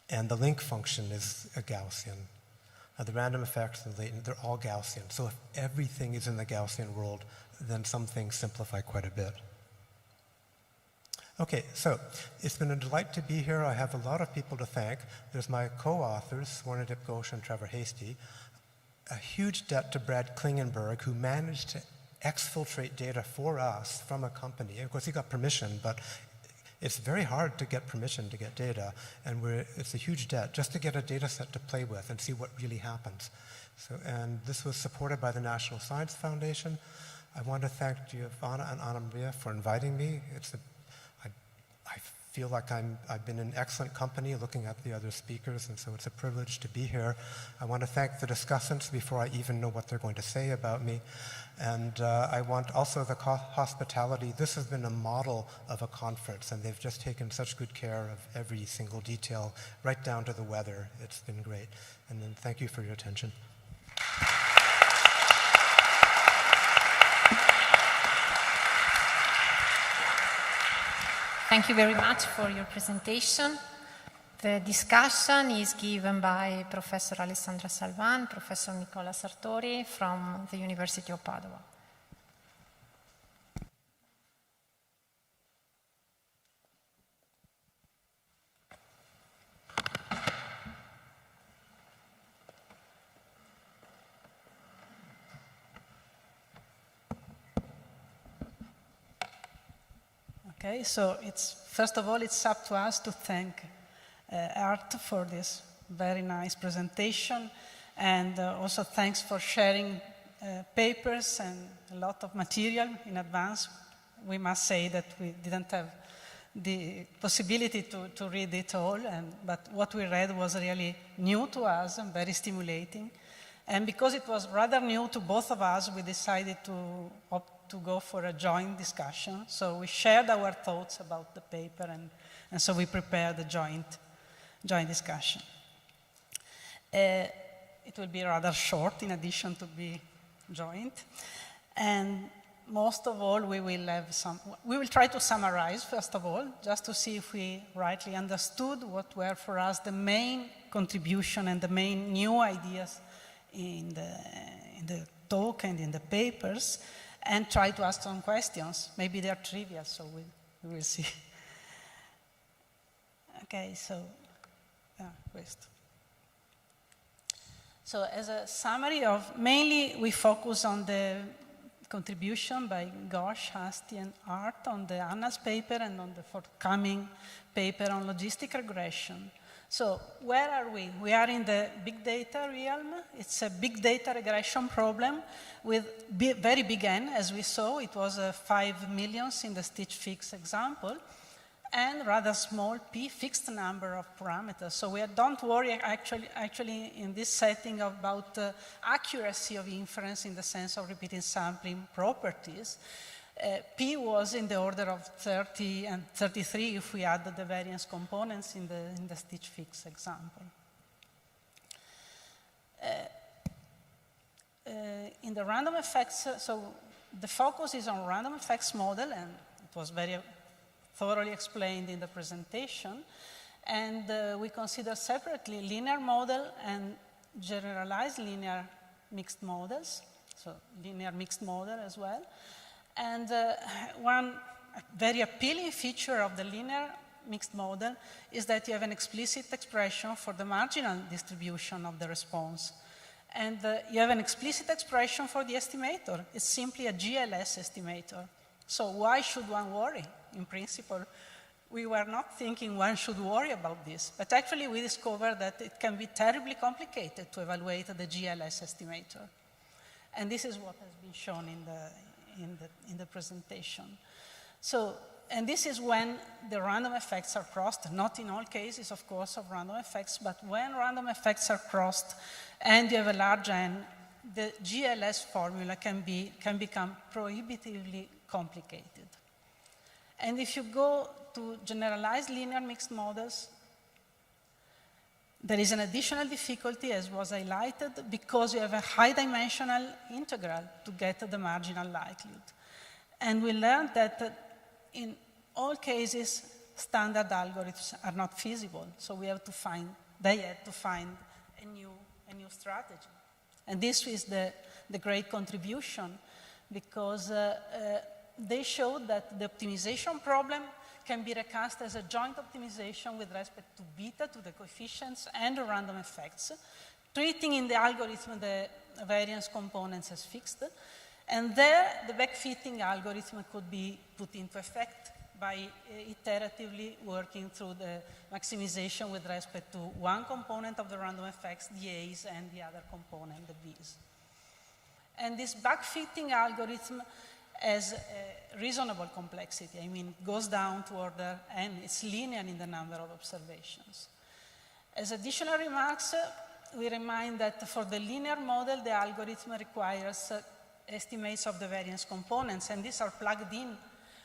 and the link function is a Gaussian. The random effects and the latent, they're all Gaussian. So if everything is in the Gaussian world, then some things simplify quite a bit. Okay, so it's been a delight to be here. I have a lot of people to thank. There's my co-authors, Swarnadip Ghosh and Trevor Hastie. A huge debt to Brad Klingenberg, who managed to exfiltrate data for us from a company. Of course, he got permission, but it's very hard to get permission to get data, and it's a huge debt just to get a data set to play with and see what really happens. And this was supported by the National Science Foundation. I want to thank Giovanna and Anna Maria for inviting me. I feel like I've been in excellent company looking at the other speakers, and so it's a privilege to be here. I want to thank the discussants before I even know what they're going to say about me. And I want also the hospitality. This has been a model of a conference, and they've just taken such good care of every single detail, right down to the weather. It's been great. And then thank you for your attention. Thank you very much for your presentation. The discussion is given by Professor Alessandra Salvan, Professor Nicola Sartori from the University of Padua. Okay, so first of all, it's up to us to thank Art for this very nice presentation, and also thanks for sharing papers and a lot of material in advance. We must say that we didn't have the possibility to read it all, but what we read was really new to us and very stimulating. And because it was rather new to both of us, we decided to opt to go for a joint discussion. So we shared our thoughts about the paper, and so we prepared a joint discussion. It will be rather short in addition to be joint. And most of all, we will try to summarize, first of all, just to see if we rightly understood what were for us the main contribution and the main new ideas in the talk and in the papers, and try to ask some questions. Maybe they're trivial, so we will see. Okay, so, So as a summary of, mainly we focus on the contribution by Ghosh, Hastie, and Art on the Anna's paper and on the forthcoming paper on logistic regression. So where are we? We are in the big data realm. It's a big data regression problem with very big N, as we saw. It was 5 million in the stitch fix example, and rather small p, fixed number of parameters. So don't worry actually in this setting about accuracy of inference in the sense of repeating sampling properties. P was in the order of 30 and 33 if we add the variance components in the stitch fix example. In the random effects, so the focus is on random effects model, and it was very thoroughly explained in the presentation. And we consider separately linear model and generalized linear mixed models, so linear mixed model as well. And one very appealing feature of the linear mixed model is that you have an explicit expression for the marginal distribution of the response. And you have an explicit expression for the estimator. It's simply a GLS estimator. So why should one worry? In principle, we were not thinking one should worry about this, but actually we discovered that it can be terribly complicated to evaluate the GLS estimator. And this is what has been shown in the presentation. So, and this is when the random effects are crossed, not in all cases, of course, of random effects, but when random effects are crossed and you have a large N, the GLS formula can become prohibitively complicated. And if you go to generalized linear mixed models, there is an additional difficulty, as was highlighted, because you have a high-dimensional integral to get the marginal likelihood. And we learned that in all cases, standard algorithms are not feasible. So they had to find a new strategy. And this is the great contribution, because they showed that the optimization problem can be recast as a joint optimization with respect to beta, to the coefficients, and the random effects, treating in the algorithm the variance components as fixed. And there, the backfitting algorithm could be put into effect by iteratively working through the maximization with respect to one component of the random effects, the A's, and the other component, the B's. And this backfitting algorithm has a reasonable complexity. I mean, it goes down to order n. It's linear in the number of observations. As additional remarks, we remind that for the linear model, the algorithm requires estimates of the variance components, and these are plugged in.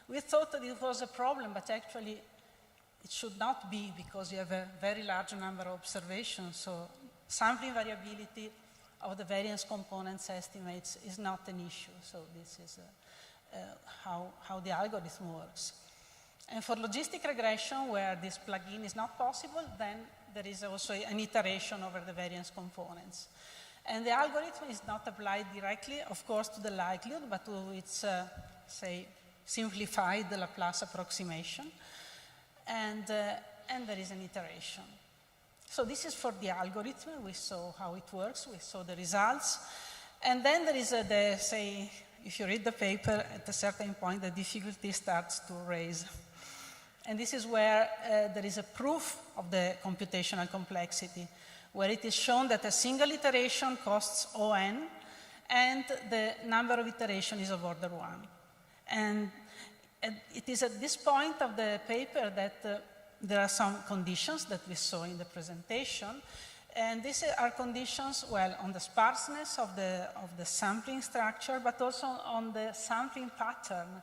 We thought that it was a problem, but actually it should not be, because you have a very large number of observations. So sampling variability of the variance components estimates is not an issue. So this is how the algorithm works. And for logistic regression, where this plugin is not possible, then there is also an iteration over the variance components. And the algorithm is not applied directly, of course, to the likelihood, but to its, say, simplified Laplace approximation. And there is an iteration. So this is for the algorithm. We saw how it works. We saw the results. And then there is say, if you read the paper, at a certain point, the difficulty starts to raise. And this is where there is a proof of the computational complexity, where it is shown that a single iteration costs On, and the number of iterations is of order 1. And it is at this point of the paper that there are some conditions that we saw in the presentation. And these are conditions, well, on the sparseness of the sampling structure, but also on the sampling pattern.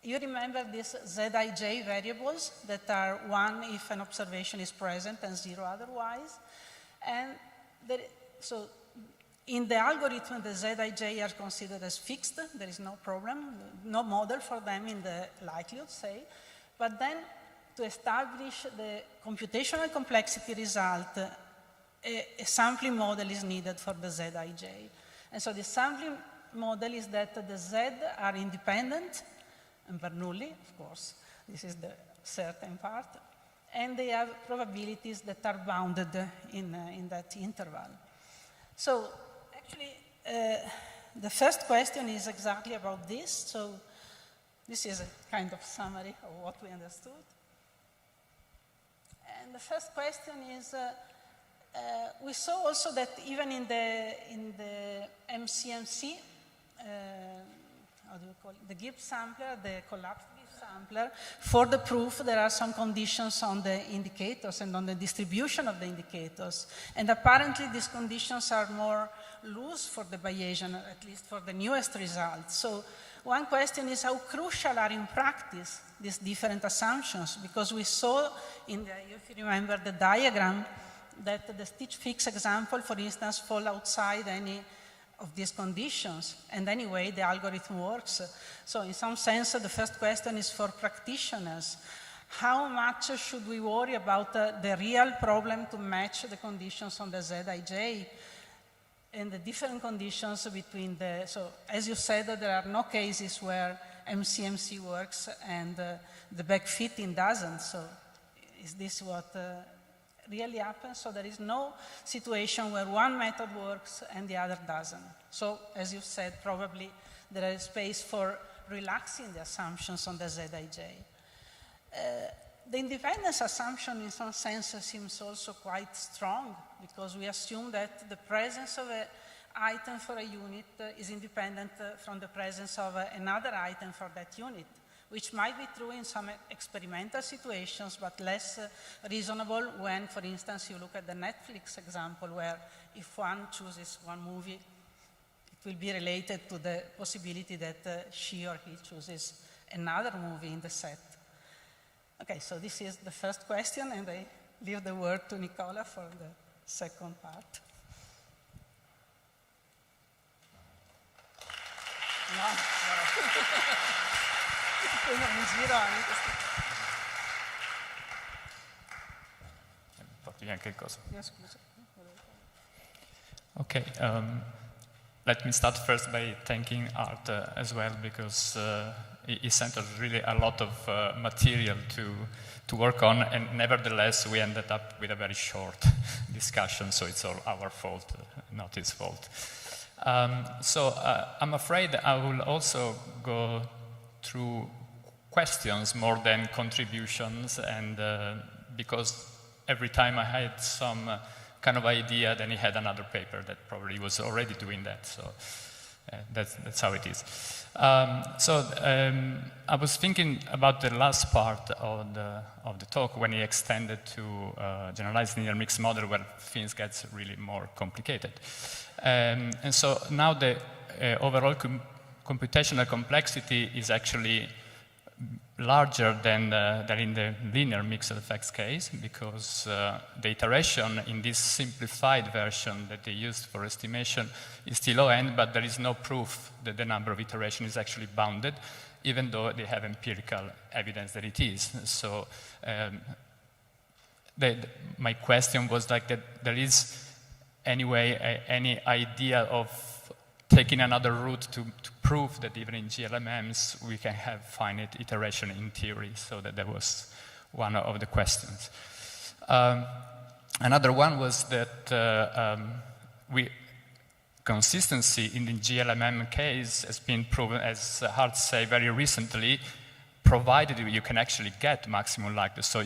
You remember these Zij variables that are 1 if an observation is present and 0 otherwise. And so in the algorithm, the Zij are considered as fixed. There is no problem, no model for them in the likelihood, say. But then to establish the computational complexity result, a sampling model is needed for the Zij. And so the sampling model is that the Z are independent and Bernoulli, of course. This is the certain part. And they have probabilities that are bounded in that interval. So actually, the first question is exactly about this. So this is a kind of summary of what we understood. And the first question is, we saw also that even in the MCMC how do you call it? The Gibbs sampler, the collapsed Gibbs sampler. For the proof, there are some conditions on the indicators and on the distribution of the indicators. And apparently, these conditions are more loose for the Bayesian, at least for the newest results. So one question is, how crucial are in practice these different assumptions? Because we saw in the, if you remember the diagram, that the stitch fix example, for instance, fall outside any of these conditions, and anyway the algorithm works. So in some sense, the first question is for practitioners. How much should we worry about the real problem to match the conditions on the Zij and the different conditions between the, so as you said, there are no cases where MCMC works and the backfitting doesn't, so is this what really happens? So there is no situation where one method works and the other doesn't. So as you said, probably there is space for relaxing the assumptions on the Zij. The independence assumption in some sense seems also quite strong, because we assume that the presence of an item for a unit is independent from the presence of another item for that unit, which might be true in some experimental situations, but less reasonable when, for instance, you look at the Netflix example, where if one chooses one movie, it will be related to the possibility that she or he chooses another movie in the set. Okay, so this is the first question, and I leave the word to Nicola for the second part. No. Okay, let me start first by thanking Art as well, because he sent us really a lot of material to work on, and nevertheless we ended up with a very short discussion, so it's all our fault, not his fault. So I'm afraid I will also go through questions more than contributions, and because every time I had some kind of idea, then he had another paper that probably was already doing that, so that's how it is. I was thinking about the last part of the talk, when he extended to generalized linear mixed model, where things get really more complicated. And so now the overall computational complexity is actually larger than in the linear mixed effects case, because the iteration in this simplified version that they used for estimation is still O(n), but there is no proof that the number of iterations is actually bounded, even though they have empirical evidence that it is. So my question was like that there is anyway any idea of taking another route to prove that even in GLMMs we can have finite iteration in theory. So that was one of the questions. Another one was that consistency in the GLMM case has been proven, as Hart said, very recently, provided you can actually get maximum likeness. So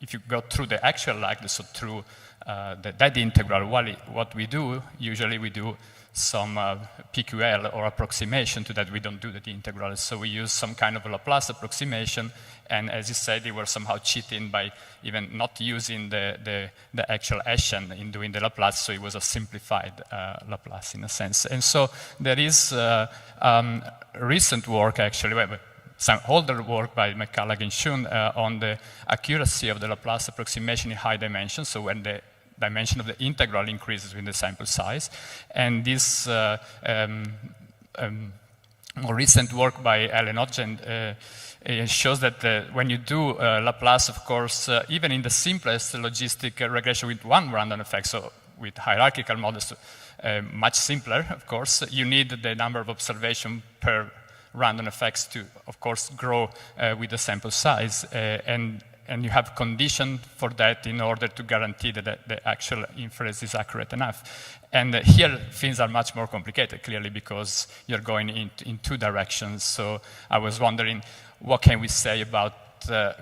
if you go through the actual likeness, so through that integral, what we do, usually we do some PQL or approximation to that. We don't do the integral, so we use some kind of a Laplace approximation, and as you said, they were somehow cheating by even not using the actual Hessian in doing the Laplace, so it was a simplified Laplace in a sense. And so there is recent work actually, some older work by McCulloch and Shun on the accuracy of the Laplace approximation in high dimensions, so when the dimension of the integral increases with the sample size. And this more recent work by Ellen Ogden shows that when you do Laplace, of course, even in the simplest logistic regression with one random effect, so with hierarchical models, much simpler, of course, you need the number of observations per random effects to, of course, grow with the sample size. And you have condition for that in order to guarantee that the actual inference is accurate enough. And here things are much more complicated, clearly, because you're going in two directions. So I was wondering, what can we say about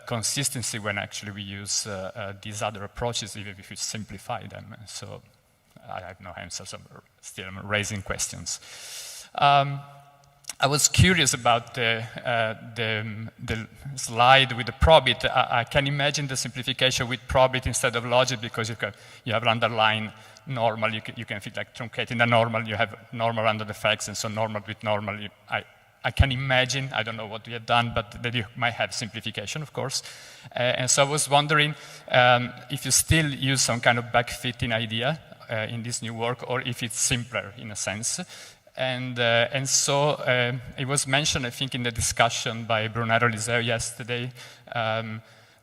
consistency when actually we use these other approaches, even if you simplify them? So I have no answers. I'm still raising questions. I was curious about the slide with the probit. I can imagine the simplification with probit instead of logit, because you have an underlying normal. You can fit like truncating the normal. You have normal under the facts, and so normal with normal. I can imagine, I don't know what we have done, but that you might have simplification, of course. And so I was wondering if you still use some kind of backfitting idea in this new work, or if it's simpler in a sense. And so it was mentioned, I think, in the discussion by Brunero Eliseo yesterday,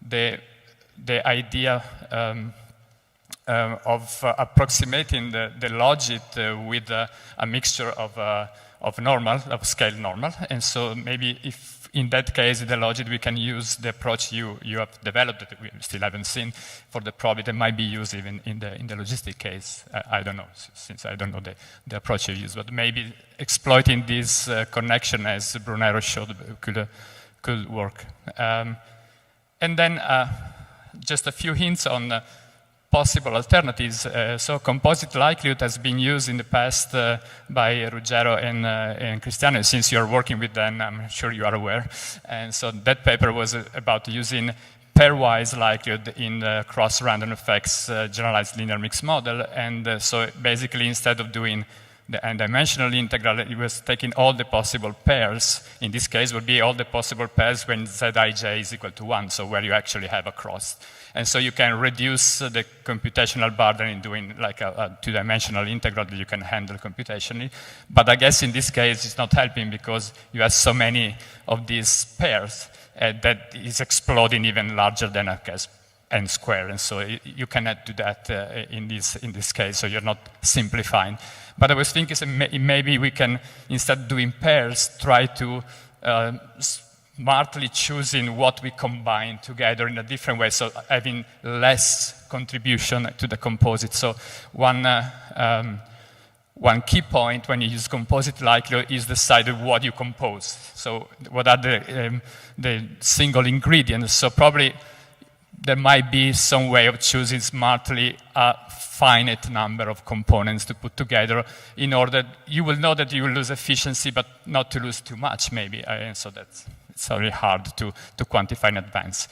the idea of approximating the logit with a mixture of normal, of scale normal. And so maybe if in that case, the logit, we can use the approach you have developed that we still haven't seen for the probit, and might be used even in the logistic case. I don't know, since I don't know the approach you use, but maybe exploiting this connection, as Brunero showed, could work. And then just a few hints on possible alternatives. So composite likelihood has been used in the past by Ruggero and Cristiano. Since you're working with them, I'm sure you are aware. And so that paper was about using pairwise likelihood in the cross-random effects generalized linear mixed model. And so basically, instead of doing the n-dimensional integral, it was taking all the possible pairs. In this case, would be all the possible pairs when Zij is equal to 1, so where you actually have a cross. And so you can reduce the computational burden in doing like a two-dimensional integral that you can handle computationally. But I guess in this case, it's not helping, because you have so many of these pairs that is exploding even larger than a case n squared. And so you cannot do that in this case, so you're not simplifying. But I was thinking maybe we can, instead of doing pairs, try to smartly choosing what we combine together in a different way, so having less contribution to the composite. So one key point when you use composite likelihood is decide what you compose. So what are the single ingredients? So probably there might be some way of choosing smartly a finite number of components to put together, in order you will know that you will lose efficiency, but not to lose too much, maybe. And so it's very hard to quantify in advance.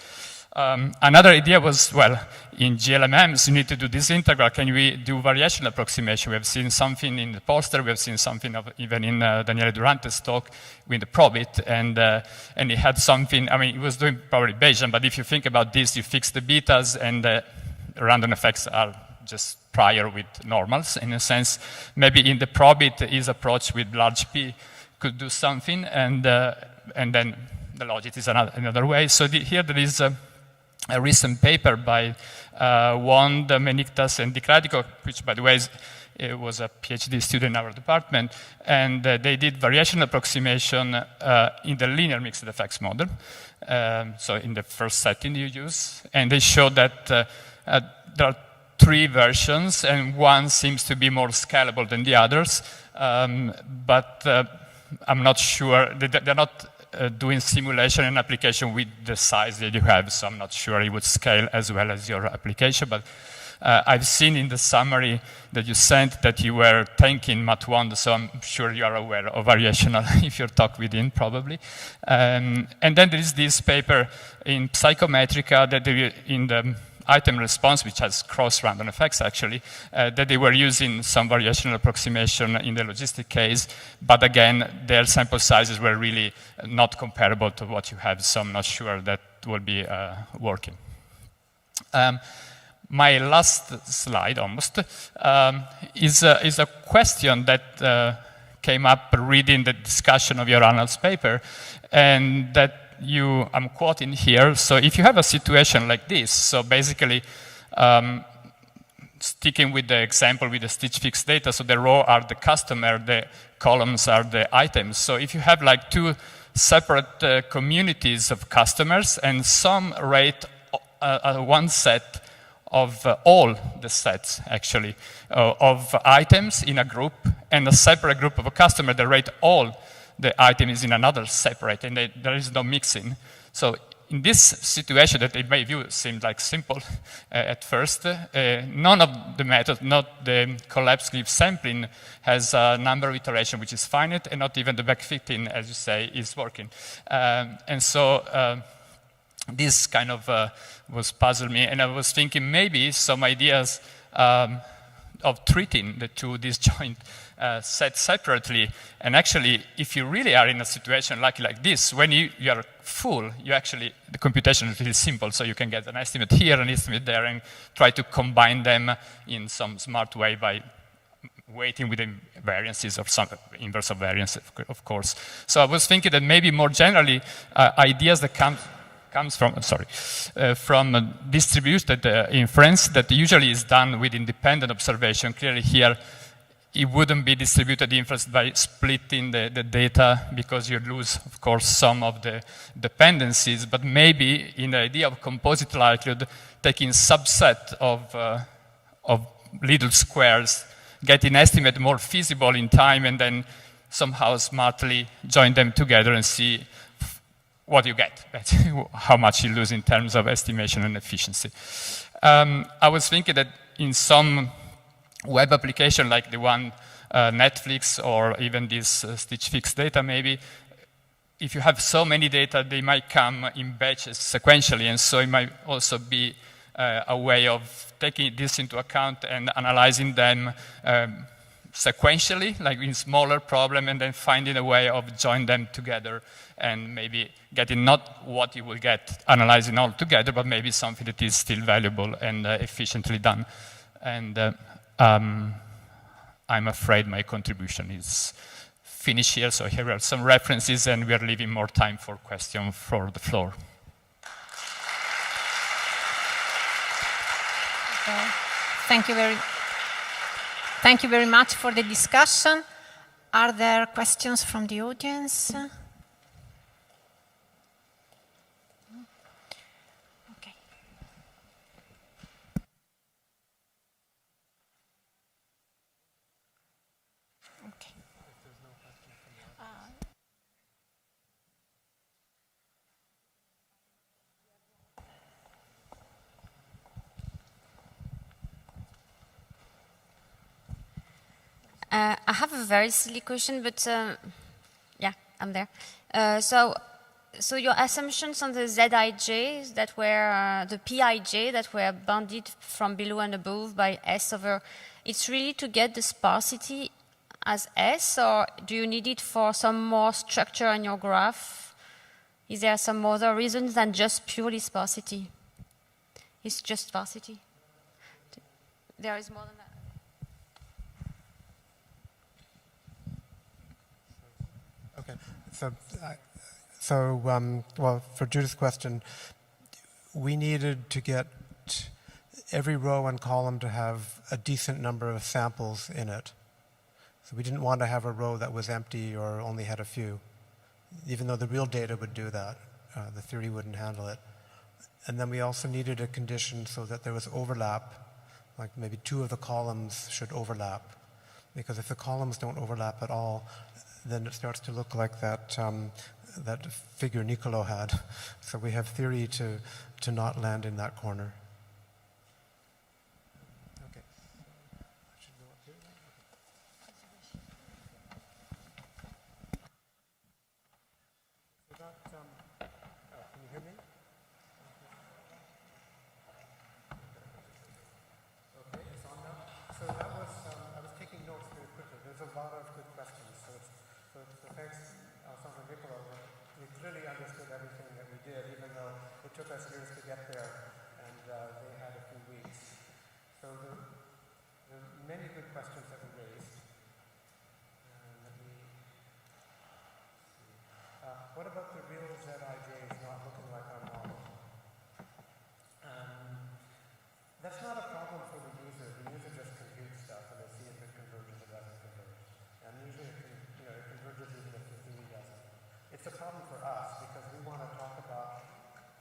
Another idea was, well, in GLMMs, you need to do this integral. Can we do variational approximation? We have seen something in the poster. We have seen something even in Daniele Durante's talk with the probit. And he had something, I mean, he was doing probably Bayesian, but if you think about this, you fix the betas, and the random effects are just prior with normals. In a sense, maybe in the probit, his approach with large P could do something, and then the logit is another way. So here there is a recent paper by Wand, Meniktas, and Dicratico, which, by the way, was a PhD student in our department, and they did variational approximation in the linear mixed effects model. So in the first setting you use, and they showed that there are 3 versions, and one seems to be more scalable than the others, but I'm not sure. They're not doing simulation and application with the size that you have, so I'm not sure it would scale as well as your application. But I've seen in the summary that you sent that you were thanking Matt Wand, so I'm sure you are aware of variational if you talk with him, probably. And then there is this paper in Psychometrica that in the item response, which has cross-random effects, actually, that they were using some variational approximation in the logistic case, but again, their sample sizes were really not comparable to what you have, so I'm not sure that will be working. My last slide, almost, is a question that came up reading the discussion of your Arnold's paper, and that I'm quoting here. So if you have a situation like this, so basically sticking with the example with the stitch fix data, so the row are the customer, the columns are the items. So if you have like 2 separate communities of customers, and some rate one set of all the sets, actually, of items in a group, and a separate group of a customer that rate all the item is in another separate, and there is no mixing. So in this situation that in my view seemed like simple at first, none of the methods, not the collapse cliff sampling, has a number of iterations which is finite, and not even the backfitting, as you say, is working. And so this kind of was puzzling me, and I was thinking maybe some ideas of treating the two disjoint sets separately. And actually, if you really are in a situation like this, when you are full, you actually, the computation is really simple, so you can get an estimate here, an estimate there, and try to combine them in some smart way by weighting with variances or some inverse of variance, of course. So I was thinking that maybe more generally, ideas that comes from, from distributed inference that usually is done with independent observation. Clearly here, it wouldn't be distributed inference by splitting the data because you lose, of course, some of the dependencies, but maybe in the idea of composite likelihood, taking subset of little squares, getting estimate more feasible in time, and then somehow smartly join them together and see what you get, how much you lose in terms of estimation and efficiency. I was thinking that in some web application like the one Netflix or even this Stitch Fix data maybe, if you have so many data, they might come in batches sequentially, and so it might also be a way of taking this into account and analyzing them sequentially, like in smaller problem, and then finding a way of join them together and maybe getting not what you will get analyzing all together, but maybe something that is still valuable and efficiently done. And I'm afraid my contribution is finished here, so here are some references, and we are leaving more time for questions for the floor. Okay. Thank you very much for the discussion. Are there questions from the audience? Okay. Okay. I have a very silly question, but yeah, I'm there. So your assumptions on the Zij's that were the Pij that were bounded from below and above by S over, it's really to get the sparsity as S, or do you need it for some more structure in your graph? Is there some other reasons than just purely sparsity? It's just sparsity. There is more than that. Okay, well, for Judith's question, we needed to get every row and column to have a decent number of samples in it. So we didn't want to have a row that was empty or only had a few, even though the real data would do that. The theory wouldn't handle it. And then we also needed a condition so that there was overlap, like maybe two of the columns should overlap. Because if the columns don't overlap at all, then it starts to look like that that figure Niccolò had. So we have theory to not land in that corner. Okay. I should go up here. So that, can you hear me? Okay, it's on now. So that was, I was taking notes very quickly. There's a lot of good questions. So thanks, Alessandro and Niccolò. We clearly understood everything that we did, even though it took us years to get there, and they had a few weeks. So there are many good questions that we raised. Let me see. What about the real Zij's not looking like our model? That's not a problem for the user. The user just computes stuff and they see if it converges or doesn't converge. And usually it converges even if the theory doesn't. It's a problem for us because we want to talk about,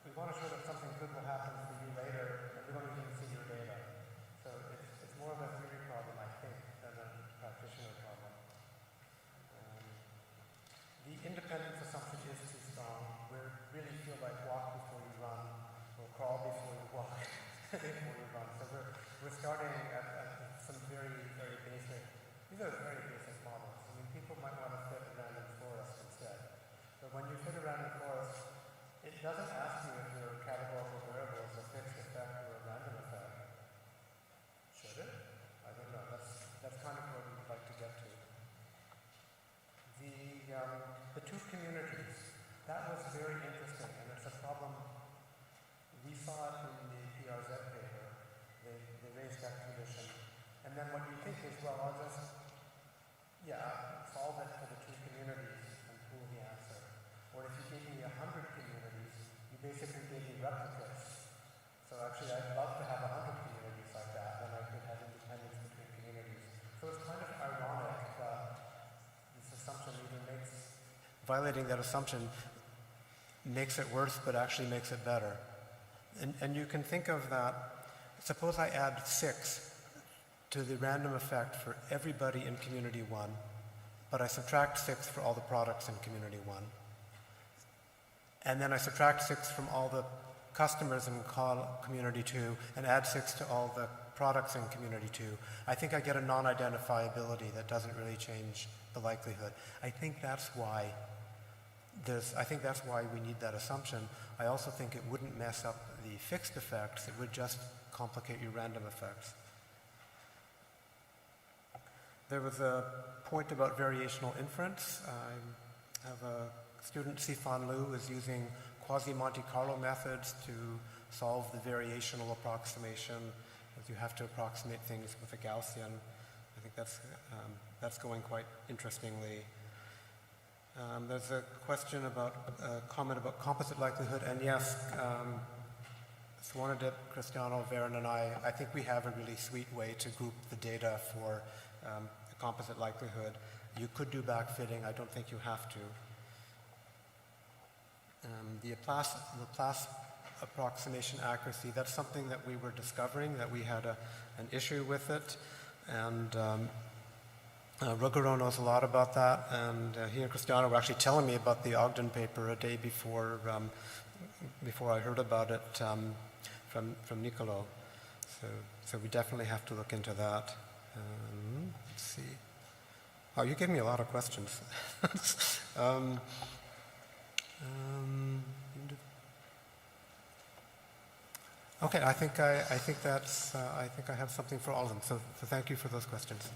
we want to show that something good will happen for you later and we don't even see your data. So it's more of a theory problem, I think, than a practitioner problem. The independence assumption is too strong. We really feel like walk before you starting at some very, very basic, these are very basic models. I mean, people might want to fit a random forest instead. But when you fit a random forest, it doesn't ask you if your categorical variable is a fixed effect or a random effect. Should it? I don't know. That's kind of where we'd like to get to. The two communities, that was very interesting, and it's a problem. We saw it in the PRZ paper. They raised that condition. And then what you think is, well, I'll just, solve it for the two communities and pool the answer. Or if you gave me 100 communities, you basically gave me replicates. So actually, I'd love to have 100 communities like that, then I could have independence between communities. So it's kind of ironic that this assumption either violating that assumption makes it worse, but actually makes it better. And you can think of that, suppose I add 6 to the random effect for everybody in community 1, but I subtract 6 for all the products in community 1. And then I subtract 6 from all the customers in community 2 and add 6 to all the products in community 2. I think I get a non-identifiability that doesn't really change the likelihood. I think that's why we need that assumption. I also think it wouldn't mess up the fixed effects, it would just complicate your random effects. There was a point about variational inference. I have a student, Sifan Liu, who is using quasi-Monte Carlo methods to solve the variational approximation, as you have to approximate things with a Gaussian. I think that's going quite interestingly. There's a question about, comment about composite likelihood, and yes, Swanadip, Cristiano, Varen, and I think we have a really sweet way to group the data for the composite likelihood. You could do backfitting, I don't think you have to. The Laplace approximation accuracy, that's something that we were discovering, that we had an issue with it, and Ruggiero knows a lot about that, and he and Cristiano were actually telling me about the Ogden paper a day before I heard about it from Nicolo. So we definitely have to look into that. Let's see. Oh, you gave me a lot of questions. Okay, I think I have something for all of them. So thank you for those questions.